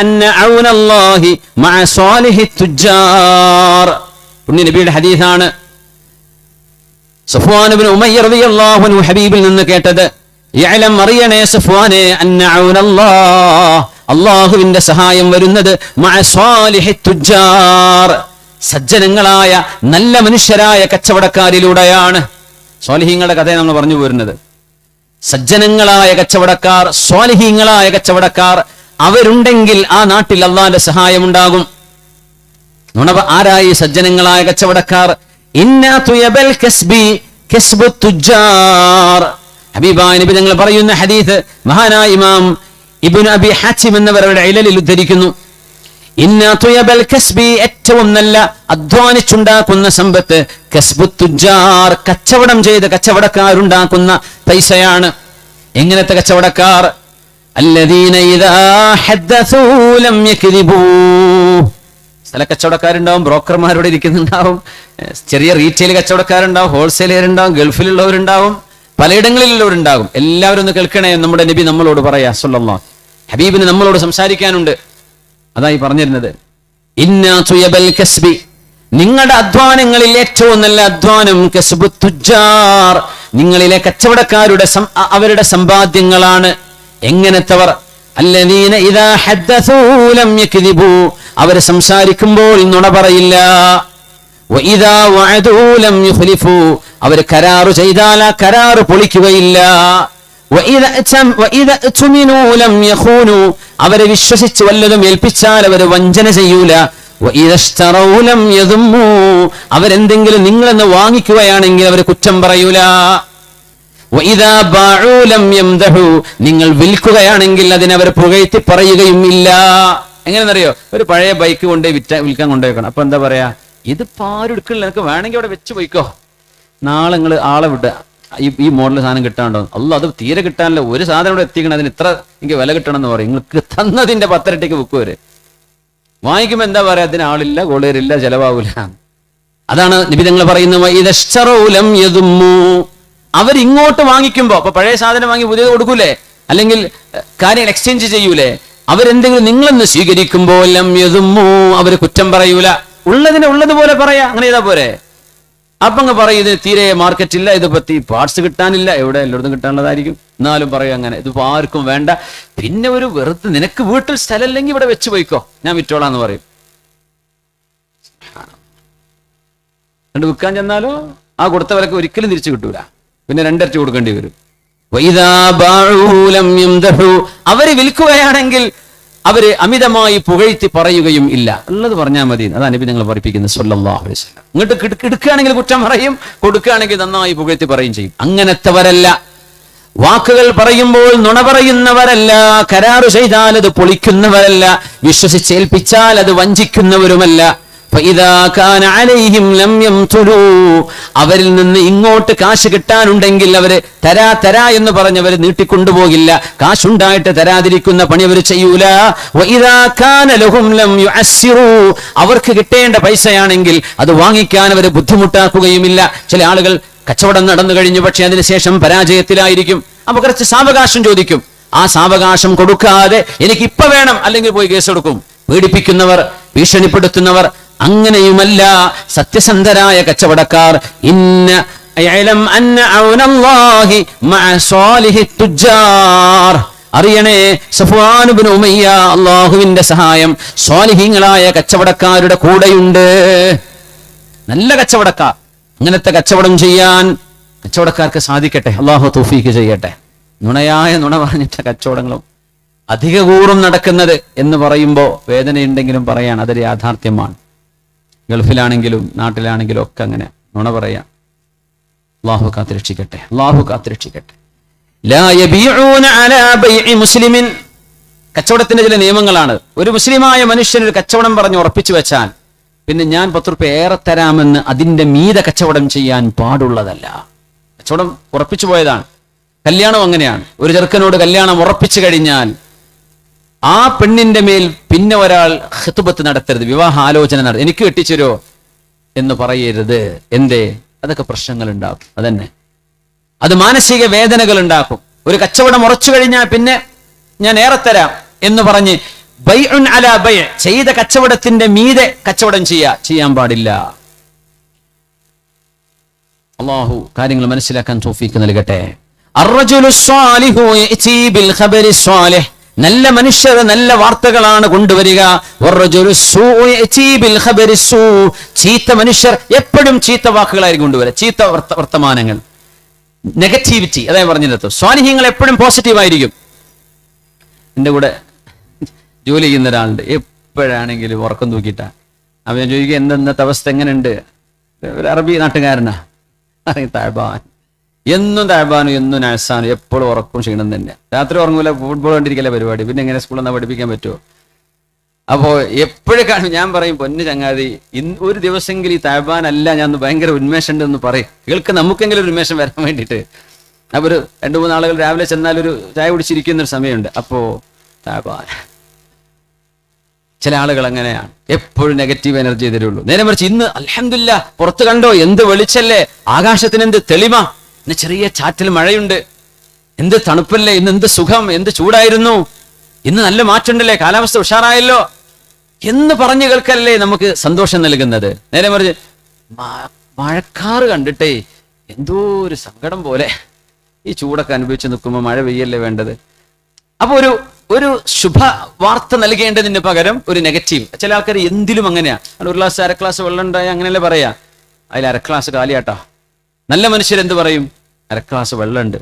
അന്ന ഔനല്ലാഹി മഅ സ്വാലിഹി തുജാർ. പുണ്യ നബിയുടെ ഹദീസാണ്. സഫ്വാൻ ഇബ്നു ഉമയ്യ റളിയല്ലാഹു അൻഹു ഹബീബിൽ നിന്ന് കേട്ടത്, യഅലം, അറിയണേ സഫ്വാനെ, അന്ന ഔനല്ലാഹ്, അല്ലാഹുവിന്റെ സഹായം വരുന്നത് മഅ സ്വാലിഹി തുജാർ, സജ്ജനങ്ങളായ നല്ല മനുഷ്യരായ കച്ചവടക്കാരിലൂടെയാണ്. സ്വാലിഹീങ്ങളുടെ കഥയെ നമ്മൾ പറഞ്ഞു പോരുന്നത്. സജ്ജനങ്ങളായ കച്ചവടക്കാർ, സ്വാലിഹീങ്ങളായ കച്ചവടക്കാർ അവരുണ്ടെങ്കിൽ ആ നാട്ടിൽ അള്ളാന്റെ സഹായം ഉണ്ടാകും. ആരായി സജ്ജനങ്ങളായ കച്ചവടക്കാർ? ഇന്നാ തുയബൽ കസ്ബി കസ്ബു തുജാർ. ഹബീബായ നബി തങ്ങൾ പറയുന്ന ഹദീസ് മഹാനായ ഇമാം ഇബ്നു അബി ഹാത്തിം എന്നവരുടെ ഇലലിൽ ഉദ്ധരിക്കുന്നു. ഇന്നാ തുയബൽ കസ്ബി, ഏറ്റവും നല്ല അധ്വാനിച്ചുണ്ടാക്കുന്ന സമ്പത്ത്, കസ്ബു തുജാർ, കച്ചവടം ചെയ്ത് കച്ചവടക്കാരുണ്ടാക്കുന്ന പൈസയാണ്. എങ്ങനത്തെ കച്ചവടക്കാർ? അല്ലദീന ഇദാ ഹദ്ദസൂ ലം യക്ദിബൂ. സ്ഥല കച്ചവടക്കാരുണ്ടാവും, ബ്രോക്കർമാരോട് ഇരിക്കുന്നുണ്ടാവും, ചെറിയ റീറ്റെയിൽ കച്ചവടക്കാരുണ്ടാവും, ഹോൾസെയിലുകാരുണ്ടാവും, ഗൾഫിലുള്ളവരുണ്ടാവും. പലയിടങ്ങളിലുള്ളവരുണ്ടാകും. എല്ലാവരും ഒന്ന് കേൾക്കണേ, നമ്മുടെ നബി നമ്മളോട് പറയാ സല്ലല്ലാഹു. ഹബീബിന് നമ്മളോട് സംസാരിക്കാനുണ്ട്. അതായി പറഞ്ഞിരുന്നത്, ഇന്നാ തുയബൽ കസ്ബി, നിങ്ങളുടെ അധ്വാനങ്ങളിൽ ഏറ്റവും നല്ല അധ്വാനം കസ്ബു തുജാർ, നിങ്ങളിലെ കച്ചവടക്കാരുടെ അവരുടെ സമ്പാദ്യങ്ങളാണ്. എങ്ങനത്തവർ? അല്ലദീന ഇദാ ഹദ്ദസൂ ലം യക്ദിബൂ, അവർ സംസാരിക്കുമ്പോൾ നുണ പറയില്ല. വഇദാ വഅദൂ ലം യുഖ്ലിഫൂ, അവർ കരാറ് ചെയ്താൽ ആ കരാറ് പൊളിക്കുകയില്ല. വഇദാ തുമിനൂ ലം യഖൂനൂ, അവരെ വിശ്വസിച്ച് വല്ലതും ഏൽപ്പിച്ചാൽ അവർ വഞ്ചന ചെയ്യൂല. വഇദാ ഇശ്തറൂ ലം യദുമ്മൂ, അവരെന്തെങ്കിലും നിങ്ങളെന്ന് വാങ്ങിക്കുകയാണെങ്കിൽ അവർ കുറ്റം പറയൂല. വഇദാ ബഅൂ ലം യംദഹൂ, നിങ്ങൾ വിൽക്കുകയാണെങ്കിൽ അതിനവർ പുകഴ്ത്തി പറയുകയും ഇല്ല. എങ്ങനെയെന്നറിയോ? ഒരു പഴയ ബൈക്ക് കൊണ്ട് വിൽക്കാൻ കൊണ്ടുപോയിക്കണം. അപ്പൊ എന്താ പറയാ, ഇത് ആരും എടുക്കണില്ല, നിനക്ക് വേണമെങ്കിൽ അവിടെ വെച്ച് പോയിക്കോ, നാളെ നിങ്ങൾ ആളെ വിടുക, ഈ മോഡൽ സാധനം കിട്ടാണ്ടോ. അല്ല, അത് തീരെ കിട്ടാനില്ല, ഒരു സാധനം ഇവിടെ എത്തിക്കണം, അതിന് ഇത്ര എനിക്ക് വില കിട്ടണം എന്ന് പറയും. നിങ്ങൾക്ക് തന്നതിന്റെ 10 ഇരട്ടിക്ക് വിൽക്കുവര്. വാങ്ങിക്കുമ്പോ എന്താ പറയാ, അതിന് ആളില്ല, ഗോളേരില്ല, ചെലവാകൂല. അതാണ് നബി തങ്ങൾ പറയുന്നത്, അവരിങ്ങോട്ട് വാങ്ങിക്കുമ്പോ, അപ്പൊ പഴയ സാധനം വാങ്ങി പുതിയത് കൊടുക്കൂലേ, അല്ലെങ്കിൽ കാര്യങ്ങൾ എക്സ്ചേഞ്ച് ചെയ്യൂലേ, അവരെന്തെങ്കിലും നിങ്ങളെന്ന് സ്വീകരിക്കുമ്പോൾ ലം യദുമ്മൂ, അവര് കുറ്റം പറയൂല. ഉള്ളതിനെ ഉള്ളതുപോലെ പറയാ, അങ്ങനെ ചെയ്താ പോരെ. അപ്പൊ അങ്ങ് പറയും, ഇത് തീരെ മാർക്കറ്റില്ല, ഇത് പറ്റി പാർട്സ് കിട്ടാനില്ല, എവിടെ എല്ലായിടത്തും കിട്ടാനുള്ളതായിരിക്കും, എന്നാലും പറയും അങ്ങനെ, ഇതിപ്പോ ആർക്കും വേണ്ട. പിന്നെ ഒരു വെറുതെ, നിനക്ക് വീട്ടിൽ സ്ഥലമില്ലെങ്കിൽ ഇവിടെ വെച്ച് പോയിക്കോ, ഞാൻ വിറ്റോളാന്ന് പറയും. എന്നിട്ട് വിൽക്കാൻ ചെന്നാലോ ആ കൊടുത്ത വിലക്ക് ഒരിക്കലും തിരിച്ചു കിട്ടൂല, പിന്നെ 2 ഇരട്ടി കൊടുക്കേണ്ടി വരും. അവര് വിൽക്കുകയാണെങ്കിൽ അവര് അമിതമായി പുകഴ്ത്തി പറയുകയും ഇല്ല, ഉള്ളത് പറഞ്ഞാൽ മതി. അതാണ് നബി നിങ്ങൾ പഠിപ്പിക്കുന്നത് സല്ലല്ലാഹു അലൈഹി വസല്ലം. ഇങ്ങോട്ട് എടുക്കുകയാണെങ്കിൽ കുറ്റം പറയും, കൊടുക്കുകയാണെങ്കിൽ നന്നായി പുകഴ്ത്തി പറയും ചെയ്യും. അങ്ങനത്തെവരല്ല. വാക്കുകൾ പറയുമ്പോൾ നുണ പറയുന്നവരല്ല, കരാറ് ചെയ്താൽ അത് പൊളിക്കുന്നവരല്ല, വിശ്വസിച്ചേൽപ്പിച്ചാൽ അത് വഞ്ചിക്കുന്നവരുമല്ല. അവരിൽ നിന്ന് ഇങ്ങോട്ട് കാശ് കിട്ടാനുണ്ടെങ്കിൽ അവര് തരാ എന്ന് പറഞ്ഞവര് നീട്ടിക്കൊണ്ടുപോകില്ല. കാശുണ്ടായിട്ട് തരാതിരിക്കുന്ന പണി അവർ ചെയ്യൂല. അവർക്ക് കിട്ടേണ്ട പൈസയാണെങ്കിൽ അത് വാങ്ങിക്കാൻ അവർ ബുദ്ധിമുട്ടാക്കുകയുമില്ല. ചില ആളുകൾ കച്ചവടം നടന്നു കഴിഞ്ഞു, പക്ഷെ അതിനുശേഷം പരാജയത്തിലായിരിക്കും. അപ്പൊ കുറച്ച് സാവകാശം ചോദിക്കും. ആ സാവകാശം കൊടുക്കാതെ എനിക്ക് ഇപ്പൊ വേണം, അല്ലെങ്കിൽ പോയി കേസെടുക്കും. പീഡിപ്പിക്കുന്നവർ, ഭീഷണിപ്പെടുത്തുന്നവർ അങ്ങനെയുമല്ല സത്യസന്ധരായ കച്ചവടക്കാർ. അറിയണേ, സഫ്വാൻ ഇബ്നു ഉമയ്യ, അല്ലാഹുവിന്റെ സഹായം സ്വാലിഹീങ്ങളായ കച്ചവടക്കാരുടെ കൂടെയുണ്ട്. നല്ല കച്ചവടക്കാർ, അങ്ങനത്തെ കച്ചവടം ചെയ്യാൻ കച്ചവടക്കാർക്ക് സാധിക്കട്ടെ, അല്ലാഹു തൗഫീഖ് ചെയ്യട്ടെ. നുണ പറഞ്ഞിട്ട കച്ചവടങ്ങളും അധിക കൂറും നടക്കുന്നത് എന്ന് പറയുമ്പോൾ വേദനയുണ്ടെങ്കിലും പറയാൻ അതൊരു യാഥാർത്ഥ്യമാണ്. ഗൾഫിലാണെങ്കിലും നാട്ടിലാണെങ്കിലും ഒക്കെ അങ്ങനെ നുണ പറയാം. അല്ലാഹു കാത്തുരക്ഷിക്കട്ടെ, അല്ലാഹു കാത്തുരക്ഷിക്കട്ടെ. ലാ യബീഊന അലാ ബൈഇ മുസ്ലിമിൻ, കച്ചവടത്തിന്റെ ചില നിയമങ്ങളാണ്. ഒരു മുസ്ലിമായ മനുഷ്യൻ ഒരു കച്ചവടം പറഞ്ഞ് ഉറപ്പിച്ചു വെച്ചാൽ പിന്നെ ഞാൻ 10 രൂപ ഏറെ തരാമെന്ന് അതിന്റെ മീതെ കച്ചവടം ചെയ്യാൻ പാടുള്ളതല്ല. കച്ചവടം ഉറപ്പിച്ചു പോയതാണ്. കല്യാണം അങ്ങനെയാണ്. ഒരു ചെറുക്കനോട് കല്യാണം ഉറപ്പിച്ചു കഴിഞ്ഞാൽ ആ പെണ്ണിന്റെ മേൽ പിന്നെ ഒരാൾ ഖിത്ബത്ത് നടത്തരുത്, വിവാഹ ആലോചന നടത്തരുത്. എനിക്ക് കെട്ടിച്ചരോ എന്ന് പറയരുത്. എന്തേ? അതൊക്കെ പ്രശ്നങ്ങൾ ഉണ്ടാക്കും. അതന്നെ, അത് മാനസിക വേദനകൾ ഉണ്ടാക്കും. ഒരു കച്ചവടം ഉറച്ചു കഴിഞ്ഞാൽ പിന്നെ ഞാൻ ഏറെ തരാം എന്ന് പറഞ്ഞ് ബൈഉൻ അലാ ബൈഅ്, ചെയ്ത കച്ചവടത്തിന്റെ മീതെ കച്ചവടം ചെയ്യാൻ പാടില്ല. അല്ലാഹു കാര്യങ്ങൾ മനസ്സിലാക്കാൻ തൗഫീഖ് നൽകട്ടെ. അർറജുലു സ്വാലിഹു യഅതി ബിൽ ഖബരി സ്വാലിഹ്, നല്ല മനുഷ്യർ നല്ല വാർത്തകളാണ് കൊണ്ടുവരിക. ചീത്ത മനുഷ്യർ എപ്പോഴും ചീത്ത വാക്കുകളായിരിക്കും കൊണ്ടുവരിക, ചീത്ത വർത്തമാനങ്ങൾ, നെഗറ്റിവിറ്റി. അതായത് പറഞ്ഞിരുന്നത് സ്വാലിഹ്യങ്ങൾ എപ്പോഴും പോസിറ്റീവായിരിക്കും. എൻ്റെ കൂടെ ജോലി ചെയ്യുന്ന ഒരാളുണ്ട്, എപ്പോഴാണെങ്കിലും ഉറക്കം തൂക്കിയിട്ടാ. അപ്പൊ ഞാൻ ചോദിക്കുക, ഇന്നത്തെ അവസ്ഥ എങ്ങനെയുണ്ട്? ഒരു അറബി നാട്ടുകാരനാ, താഴ്ബാൻ, എന്നും താഴ്ബാനും എന്നും നഴ്സാനും, എപ്പോഴും ഉറക്കും ക്ഷീണം തന്നെ. രാത്രി ഉറങ്ങൂല, ഫുട്ബോൾ കണ്ടിരിക്കല പരിപാടി, പിന്നെ എങ്ങനെ സ്കൂളിൽ നിന്ന് പഠിപ്പിക്കാൻ പറ്റുമോ? അപ്പോ എപ്പോഴും കാണും. ഞാൻ പറയും, പൊന്നു ചങ്ങാതി, ഒരു ദിവസമെങ്കിലും ഈ താഴ്ബാനല്ല, ഞാൻ ഭയങ്കര ഉന്മേഷം ഉണ്ടെന്ന് പറയും. ഇവൾക്ക് നമുക്കെങ്കിലും ഒരു ഉന്മേഷം വരാൻ വേണ്ടിയിട്ട്. അപ്പൊ ഒരു 2-3 ആളുകൾ രാവിലെ ചെന്നാൽ ഒരു ചായ കുടിച്ചിരിക്കുന്നൊരു സമയമുണ്ട്. അപ്പോ താഴ്ബാൻ. ചില ആളുകൾ അങ്ങനെയാണ്, എപ്പോഴും നെഗറ്റീവ് എനർജി തരുള്ളൂ. നേരെ മറിച്ച് ഇന്ന് അൽഹംദുലില്ലാഹ് പുറത്ത് കണ്ടോ, എന്ത് വെളിച്ചല്ലേ, ആകാശത്തിന് എന്ത് തെളിമ, ഇന്ന് ചെറിയ ചാറ്റൽ മഴയുണ്ട്, എന്ത് തണുപ്പല്ലേ, ഇന്ന് എന്ത് സുഖം, എന്ത് ചൂടായിരുന്നു, ഇന്ന് നല്ല മാറ്റമുണ്ടല്ലേ, കാലാവസ്ഥ ഉഷാറായല്ലോ എന്ന് പറഞ്ഞു കേൾക്കല്ലേ നമുക്ക് സന്തോഷം നൽകുന്നത്. നേരെ മറിച്ച് മഴക്കാറ് കണ്ടിട്ടേ എന്തോ ഒരു സങ്കടം പോലെ, ഈ ചൂടൊക്കെ അനുഭവിച്ച് നിൽക്കുമ്പോൾ മഴ പെയ്യല്ലേ വേണ്ടത്. അപ്പൊ ഒരു ശുഭ വാർത്ത നൽകേണ്ടതിന് പകരം ഒരു നെഗറ്റീവ്. ചില ആൾക്കാർ എന്തിലും അങ്ങനെയാ. ഒരു ഗ്ലാസ് 1/2 ഗ്ലാസ് വെള്ളം ഉണ്ടായ അങ്ങനെയല്ലേ പറയാ, അതിൽ 1/2 ഗ്ലാസ് കാലിയാട്ടാ. നല്ല മനുഷ്യരെന്ത് പറയും? 1/2 ഗ്ലാസ് വെള്ളമുണ്ട്.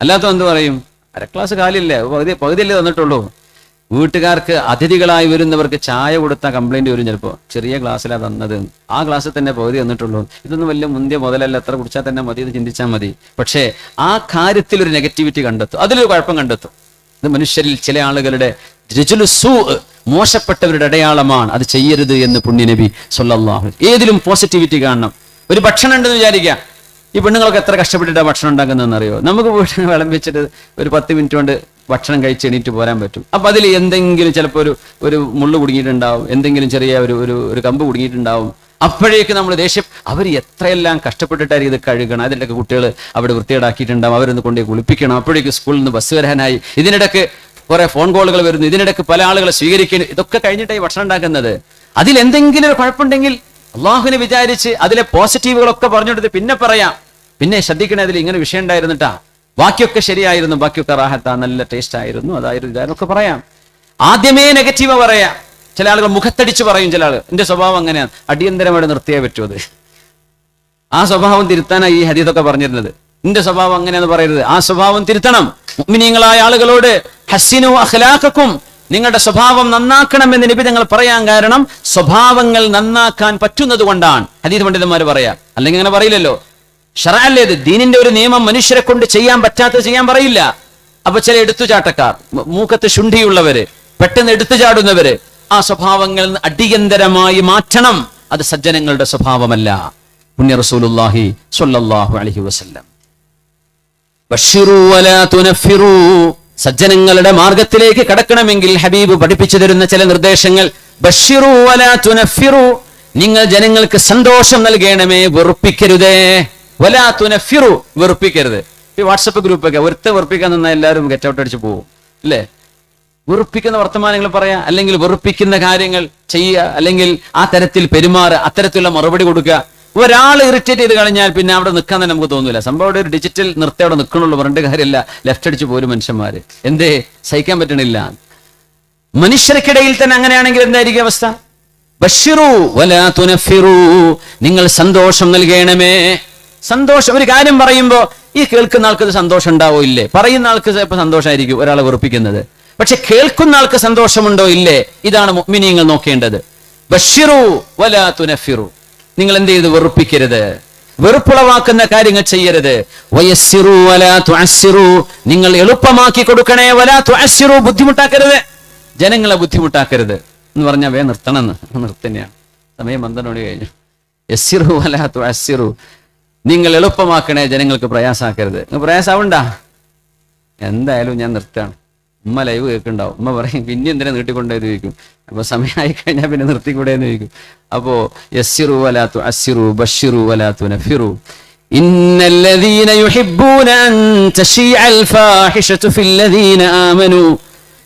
അല്ലാത്ത എന്ത് പറയും? 1/2 ഗ്ലാസ് കാലില്ലേ, പകുതിയല്ലേ തന്നിട്ടുള്ളൂ. വീട്ടുകാർക്ക് അതിഥികളായി വരുന്നവർക്ക് ചായ കൊടുത്താൽ കംപ്ലൈന്റ് വരും ചിലപ്പോൾ, ചെറിയ ഗ്ലാസ്സിലാണ് തന്നത്, ആ ഗ്ലാസ്സിൽ തന്നെ പകുതി തന്നിട്ടുള്ളൂ, ഇതൊന്നും വലിയ മുന്തിയ മുതലല്ല, എത്ര കുടിച്ചാൽ തന്നെ മതി എന്ന് ചിന്തിച്ചാൽ മതി. പക്ഷേ ആ കാര്യത്തിൽ ഒരു നെഗറ്റിവിറ്റി കണ്ടെത്തും, അതിലൊരു കുഴപ്പം കണ്ടെത്തും. ഇത് മനുഷ്യരിൽ ചില ആളുകളുടെ മോശപ്പെട്ടവരുടെ അടയാളമാണ്. അത് ചെയ്യരുത് എന്ന് പുണ്യനബി സ്വല്ലല്ലാഹു അലൈഹി വസല്ലം. ഏതിലും പോസിറ്റിവിറ്റി കാണണം. ഒരു ഭക്ഷണം ഉണ്ടെന്ന് വിചാരിക്കുക, ഈ പെണ്ണുങ്ങളൊക്കെ എത്ര കഷ്ടപ്പെട്ടിട്ടാണ് ഭക്ഷണം ഉണ്ടാക്കുന്നതെന്ന് അറിയോ? നമുക്ക് വീട്ടിൽ വിളമ്പിച്ചിട്ട് ഒരു 10 മിനിറ്റ് കൊണ്ട് ഭക്ഷണം കഴിച്ച് എണീറ്റ് പോരാൻ പറ്റും. അപ്പൊ അതിൽ എന്തെങ്കിലും ചിലപ്പോൾ ഒരു മുള്ളു കുടുങ്ങിയിട്ടുണ്ടാവും, എന്തെങ്കിലും ചെറിയ ഒരു കമ്പ് കുടുങ്ങിയിട്ടുണ്ടാവും. അപ്പോഴേക്ക് നമ്മൾ ദേഷ്യം, അവർ എത്രയെല്ലാം കഷ്ടപ്പെട്ടിട്ടായിരിക്കും ഇത് കഴുകണം, അതിലൊക്കെ കുട്ടികൾ അവിടെ വൃത്തികേടാക്കിയിട്ടുണ്ടാവും, അവരൊന്ന് കൊണ്ടുപോയി കുളിപ്പിക്കണം, അപ്പോഴേക്ക് സ്കൂളിൽ നിന്ന് ബസ് വരാനായി, ഇതിനിടയ്ക്ക് കുറെ ഫോൺ കോളുകൾ വരുന്നു, ഇതിനിടയ്ക്ക് പല ആളുകളെ സ്വീകരിക്കുന്നു, ഇതൊക്കെ കഴിഞ്ഞിട്ടായി ഭക്ഷണം ഉണ്ടാക്കുന്നത്. അതിലെന്തെങ്കിലും ഒരു കുഴപ്പമുണ്ടെങ്കിൽ അള്ളാഹുവിനെ വിചാരിച്ച് അതിലെ പോസിറ്റീവുകളൊക്കെ പറഞ്ഞുകൊടുത്ത് പിന്നെ പറയാം, പിന്നെ ശ്രദ്ധിക്കണേ, അതിൽ ഇങ്ങനെ വിഷയം ഉണ്ടായിരുന്നിട്ടാ, ബാക്കിയൊക്കെ ശരിയായിരുന്നു, ബാക്കിയൊക്കെ റാഹത്താ, നല്ല ടേസ്റ്റ് ആയിരുന്നു, അതായിരുന്നു ഇതായിരുന്നൊക്കെ പറയാം. ആദ്യമേ നെഗറ്റീവ് പറയാം. ചില ആളുകൾ മുഖത്തടിച്ച് പറയും, ചില ആളുകൾ എന്റെ സ്വഭാവം അങ്ങനെയാണ്, അടിയന്തരമായിട്ട് നിർത്തിയേ പറ്റൂ. അത് ആ സ്വഭാവം തിരുത്താനാണ് ഈ ഹദീസൊക്കെ പറഞ്ഞിരുന്നത്. നിന്റെ സ്വഭാവം അങ്ങനെയാന്ന് പറയരുത്, ആ സ്വഭാവം തിരുത്തണം. മുഅ്മിനീങ്ങളായ ആളുകളോട് ഹസ്സിനു അഖ്ലാഖക്കും, നിങ്ങളുടെ സ്വഭാവം നന്നാക്കണമെന്ന് നബി തങ്ങൾ പറയാൻ കാരണം സ്വഭാവങ്ങൾ നന്നാക്കാൻ പറ്റുന്നത് കൊണ്ടാണ്. ഹദീസ് പണ്ഡിതന്മാർ പറയാ, അല്ലെങ്കിൽ അങ്ങനെ പറയില്ലല്ലോ. ശറഅല്ലേത്, ദീനിന്റെ ഒരു നിയമം മനുഷ്യരെ കൊണ്ട് ചെയ്യാൻ പറ്റാത്തത് ചെയ്യാൻ പറയില്ല. അപ്പൊ ചില എടുത്തുചാട്ടക്കാർ, മൂക്കത്ത് ശുണ്ഠിയുള്ളവര്, പെട്ടെന്ന് എടുത്തുചാടുന്നവര്, ആ സ്വഭാവങ്ങൾ അടിയന്തരമായി മാറ്റണം. അത് സജ്ജനങ്ങളുടെ സ്വഭാവമല്ല. പുണ്യ റസൂലുള്ളാഹി സ്വല്ലല്ലാഹു അലൈഹി വസല്ലം ബശ്ശിറൂ വലാ തുനഫിറൂ, സജ്ജനങ്ങളുടെ മാർഗത്തിലേക്ക് കടക്കണമെങ്കിൽ ഹബീബ് പഠിപ്പിച്ചു തരുന്ന ചില നിർദ്ദേശങ്ങൾ. ബശ്ശിറൂ വലാ തുനഫിറൂ, നിങ്ങൾ ജനങ്ങൾക്ക് സന്തോഷം നൽകണമേ, വെറുപ്പിക്കരുതേ. വലാ തുനഫിറൂ, വെറുപ്പിക്കരുത്. ഈ വാട്സപ്പ് ഗ്രൂപ്പൊക്കെ ഒരുത്തെ വെറുപ്പിക്കാൻ നിന്നാൽ എല്ലാവരും ഗെറ്റ് ഔട്ട് അടിച്ച് പോകും അല്ലേ? വെറുപ്പിക്കുന്ന വർത്തമാനങ്ങൾ പറയാ, അല്ലെങ്കിൽ വെറുപ്പിക്കുന്ന കാര്യങ്ങൾ ചെയ്യുക, അല്ലെങ്കിൽ ആ തരത്തിൽ പെരുമാറുക, അത്തരത്തിലുള്ള മറുപടി കൊടുക്കുക. ഒരാൾ ഇറിറ്റേറ്റ് ചെയ്ത് കഴിഞ്ഞാൽ പിന്നെ അവിടെ നിൽക്കാൻ തന്നെ നമുക്ക് തോന്നില്ല. സംഭവം ഒരു ഡിജിറ്റൽ നൃത്തം അവിടെ നിൽക്കണുള്ളൂ, പറഞ്ഞിട്ട് കാര്യമില്ല. ലെഫ്റ്റ് അടിച്ച് പോരും മനുഷ്യന്മാര്. എന്തേ? സഹിക്കാൻ പറ്റണില്ല. മനുഷ്യർക്കിടയിൽ തന്നെ അങ്ങനെയാണെങ്കിൽ എന്തായിരിക്കും അവസ്ഥ? ബശ്ശിറൂ വലാ തുനഫിറൂ, നിങ്ങൾ സന്തോഷം നൽകണമേ. സന്തോഷം, ഒരു കാര്യം പറയുമ്പോ ഈ കേൾക്കുന്ന ആൾക്ക് സന്തോഷം ഉണ്ടാവോ ഇല്ലേ? പറയുന്ന ആൾക്ക് ചിലപ്പോൾ സന്തോഷമായിരിക്കും ഒരാളെ വെറുപ്പിക്കുന്നത്, പക്ഷെ കേൾക്കുന്ന ആൾക്ക് സന്തോഷമുണ്ടോ ഇല്ലേ? ഇതാണ് മുഅ്മിനീങ്ങൾ നോക്കേണ്ടത്. ബശ്ശിറൂ വലാ തുനഫിറൂ, നിങ്ങൾ എന്ത് ചെയ്ത്? വെറുപ്പിക്കരുത്, വെറുപ്പുളവാക്കുന്ന കാര്യങ്ങൾ ചെയ്യരുത്. വയസ്സിറൂ വലാ തുഅസ്സിറൂ, നിങ്ങൾ എളുപ്പമാക്കി കൊടുക്കണേ. വലാ തുഅസ്സിറൂ, ബുദ്ധിമുട്ടാക്കരുത്, ജനങ്ങളെ ബുദ്ധിമുട്ടാക്കരുത് എന്ന് പറഞ്ഞാൽ വേ നിർത്തണമെന്ന്. നിർത്തന്നെയാണ്, സമയം 12 മണി കഴിഞ്ഞു. യസ്സിറൂ വലാ തുഅസ്സിറൂ, നിങ്ങൾ എളുപ്പമാക്കണേ, ജനങ്ങൾക്ക് പ്രയാസാക്കരുത്. പ്രയാസാവണ്ട, എന്തായാലും ഞാൻ നിർത്തുകയാണ്. ഉമ്മ ലൈവ് കേൾക്കുന്നുണ്ടാവും, ഉമ്മ പറയും പിന്നെ എന്തിനാ നീട്ടിക്കൊണ്ടേന്ന് ചോദിക്കും. അപ്പൊ സമയമായി കഴിഞ്ഞാൽ പിന്നെ നിർത്തിക്കൂടെ എന്ന് ചോദിക്കും. അപ്പോ യസ്സിറൂ വലാ തുഅസ്സിറൂ ബശ്ശിറൂ വലാ തുനഫിറൂ. ഇന്നല്ലദീന യുഹിബ്ബൂന അൻ തശീഅൽ ഫാഹിഷതു ഫില്ലദീന ആമനൂ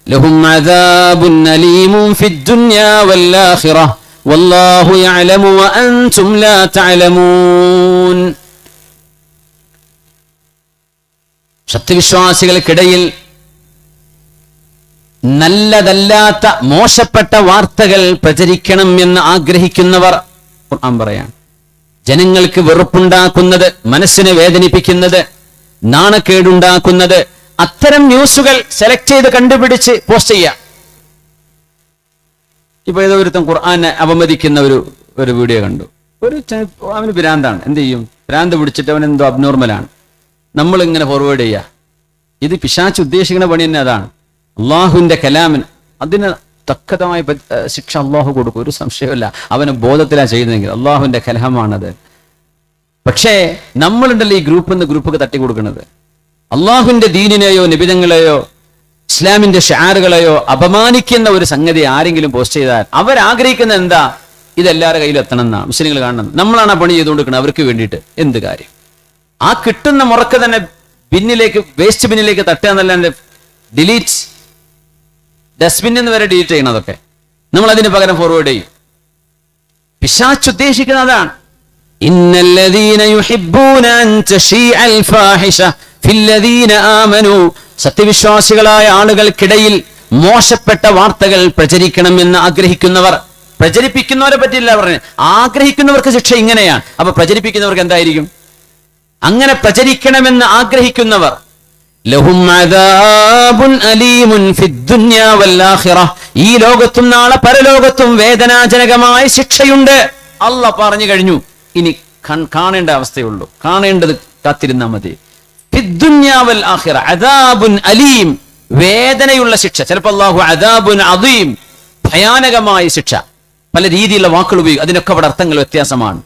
ലഹും അദാബുൻ അലീമുൻ ഫിദ്ദുനിയാ വൽആഖിറഹ വല്ലാഹു യഅലമു വഅൻതും ലാ തഅലമൂൻ. സത്യവിശ്വാസികൾക്കിടയിൽ നല്ലതല്ലാത്ത മോശപ്പെട്ട വാർത്തകൾ പ്രചരിക്കണം എന്ന് ആഗ്രഹിക്കുന്നവർ, ഖുർആൻ പറയാം, ജനങ്ങൾക്ക് വെറുപ്പുണ്ടാക്കുന്നത്, മനസ്സിനെ വേദനിപ്പിക്കുന്നത്, നാണക്കേടുണ്ടാക്കുന്നത്, അത്തരം ന്യൂസുകൾ സെലക്ട് ചെയ്ത് കണ്ടുപിടിച്ച് പോസ്റ്റ് ചെയ്യാം. ഇപ്പൊ ഏതോ ഒരുത്തം ഖുർആനെ അപമതിക്കുന്ന ഒരു വീഡിയോ കണ്ടു. അവന് ഭ്രാന്താണ്. എന്ത് ചെയ്യും? ഭ്രാന്ത് പിടിച്ചിട്ട് അവൻ എന്തോ അബ്നോർമലാണ്. നമ്മളിങ്ങനെ ഫോർവേഡ് ചെയ്യുക. ഇത് പിശാച് ഉദ്ദേശിക്കുന്ന പണി തന്നെ അതാണ്. അള്ളാഹുവിന്റെ കലാമിന് അതിന് തക്കതമായ ശിക്ഷ അള്ളാഹു കൊടുക്കും, ഒരു സംശയമില്ല. അവന് ബോധത്തിലാണ് ചെയ്യുന്നതെങ്കിൽ അള്ളാഹുവിന്റെ കലാമാണത്. പക്ഷേ നമ്മളുണ്ടല്ലോ ഈ ഗ്രൂപ്പൊക്കെ തട്ടി കൊടുക്കുന്നത്, അള്ളാഹുവിന്റെ ദീനിനെയോ നിബിധങ്ങളെയോ ഇസ്ലാമിന്റെ ഷാറുകളെയോ അപമാനിക്കുന്ന ഒരു സംഗതി ആരെങ്കിലും പോസ്റ്റ് ചെയ്താൽ അവരാഗ്രഹിക്കുന്ന എന്താ? ഇതെല്ലാവരുടെ കയ്യിലും എത്തണം എന്നാണ്, മുസ്ലിങ്ങൾ കാണണം. നമ്മളാണ് ആ പണി ചെയ്തുകൊണ്ടിരിക്കുന്നത് അവർക്ക് വേണ്ടിയിട്ട്. എന്ത് കാര്യം? ആ കിട്ടുന്ന മുറക്ക് തന്നെ ബിന്നിലേക്ക്, വേസ്റ്റ് ബിന്നിലേക്ക് തട്ടുക എന്നല്ലാണ്ട് ഡിലീറ്റ്, ഡസ്റ്റ്ബിന്നിൽ നിന്ന് വരെ ഡിലീറ്റ് ചെയ്യണതൊക്കെ നമ്മൾ അതിന് പകരം ഫോർവേഡ് ചെയ്യും. പിശാച് ഉദ്ദേശിക്കുന്നത് അതാണ്. ഇന്നല്ലദീന യുഹിബ്ബൂന അൻ തശീഅൽ ഫാഹിഷ ഫില്ലദീന ആമനൂ, സത്യവിശ്വാസികളായ ആളുകൾക്കിടയിൽ മോശപ്പെട്ട വാർത്തകൾ പ്രചരിക്കണമെന്ന് ആഗ്രഹിക്കുന്നവർ. പ്രചരിപ്പിക്കുന്നവരെ പറ്റിയില്ല പറഞ്ഞത്, ആഗ്രഹിക്കുന്നവർക്ക് ശിക്ഷ ഇങ്ങനെയാണ്. അപ്പൊ പ്രചരിപ്പിക്കുന്നവർക്ക് എന്തായിരിക്കും? അങ്ങനെ പ്രചരിക്കണമെന്ന് ആഗ്രഹിക്കുന്നവർ ലഹും അദാബുൻ അലീമുൻ ഫിദ്ദുനിയ വൽ ആഖിറ, ഈ ലോകത്തും നാളെ പരലോകത്തും വേദനാജനകമായ ശിക്ഷയുണ്ട്. അല്ലാഹ് പറഞ്ഞു കഴിഞ്ഞു. ഇനി കാണേണ്ട അവസ്ഥയുള്ളൂ, കാണേണ്ടത് കാത്തിരുന്നാൽ മതി. ഫിദ്ദുനിയ വൽ ആഖിറ അദാബുൻ അലീം, വേദനയുള്ള ശിക്ഷ. ചിലപ്പോൾ അല്ലാഹു അദാബുൻ അദീം, ഭയാനകമായ ശിക്ഷ, പല രീതിയിലുള്ള വാക്കുകൾ ഉപയോഗിക്കും. അതിനൊക്കെ അവിടെ അർത്ഥങ്ങൾ വ്യത്യാസമാണ്.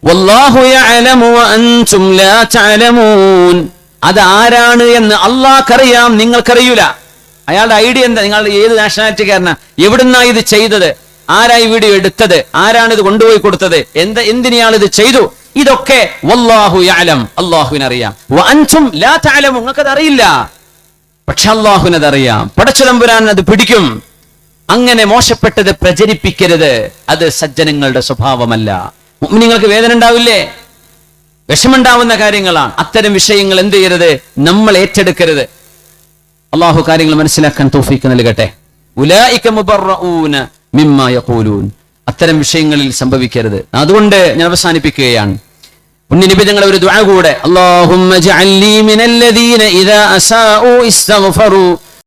വല്ലാഹു യഅലമു വഅൻതും ലാ തഅലമൂൻ, അത് ആരാണ് എന്ന് അള്ളാഹ്ക്കറിയാം, നിങ്ങൾക്കറിയൂല. അയാളുടെ ഐഡിയ എന്താ? നിങ്ങൾ ഏത് നാഷണാലിറ്റിക്കാരനാ, എവിടുന്നാ ഇത് ചെയ്തത്, ആരായി വീഡിയോ എടുത്തത്, ആരാണ് ഇത് കൊണ്ടുപോയി കൊടുത്തത്, എന്തിനാൾ ഇത് ചെയ്തു, ഇതൊക്കെ വല്ലാഹു യഅലം, അള്ളാഹുവിനറിയാം. വഅൻതും ലാ തഅലമൂൻ, നിങ്ങൾക്കത് അറിയില്ല, പക്ഷെ അള്ളാഹുവിനതറിയാം. പടച്ചതമ്പുരാൻ അത് പിടിക്കും. അങ്ങനെ മോശപ്പെട്ടത് പ്രചരിപ്പിക്കരുത്, അത് സജ്ജനങ്ങളുടെ സ്വഭാവമല്ല. മുഅ്മിനീങ്ങൾക്ക് വേദന ഉണ്ടാവില്ലേ? വിഷമുണ്ടാവുന്ന കാര്യങ്ങളാണ്. അത്തരം വിഷയങ്ങൾ എന്ത് ചെയ്യരുത്? നമ്മൾ ഏറ്റെടുക്കരുത്. അള്ളാഹു കാര്യങ്ങൾ മനസ്സിലാക്കാൻ തൗഫീഖ് നൽകട്ടെ. ഉലൈക മുബറഊന മിമ്മാ യഖൂലൂൻ, അത്തരം വിഷയങ്ങളിൽ സംഭവിക്കരുത്. അതുകൊണ്ട് ഞാൻ അവസാനിപ്പിക്കുകയാണ്. പുണ്യനബി തങ്ങളുടെ ഒരു ദുആ കൂടെ, അല്ലാഹുമ്മ ജഅൽനി മിനല്ലദീന ഇദാ അസാഉ ഇസ്തഗ്ഫറു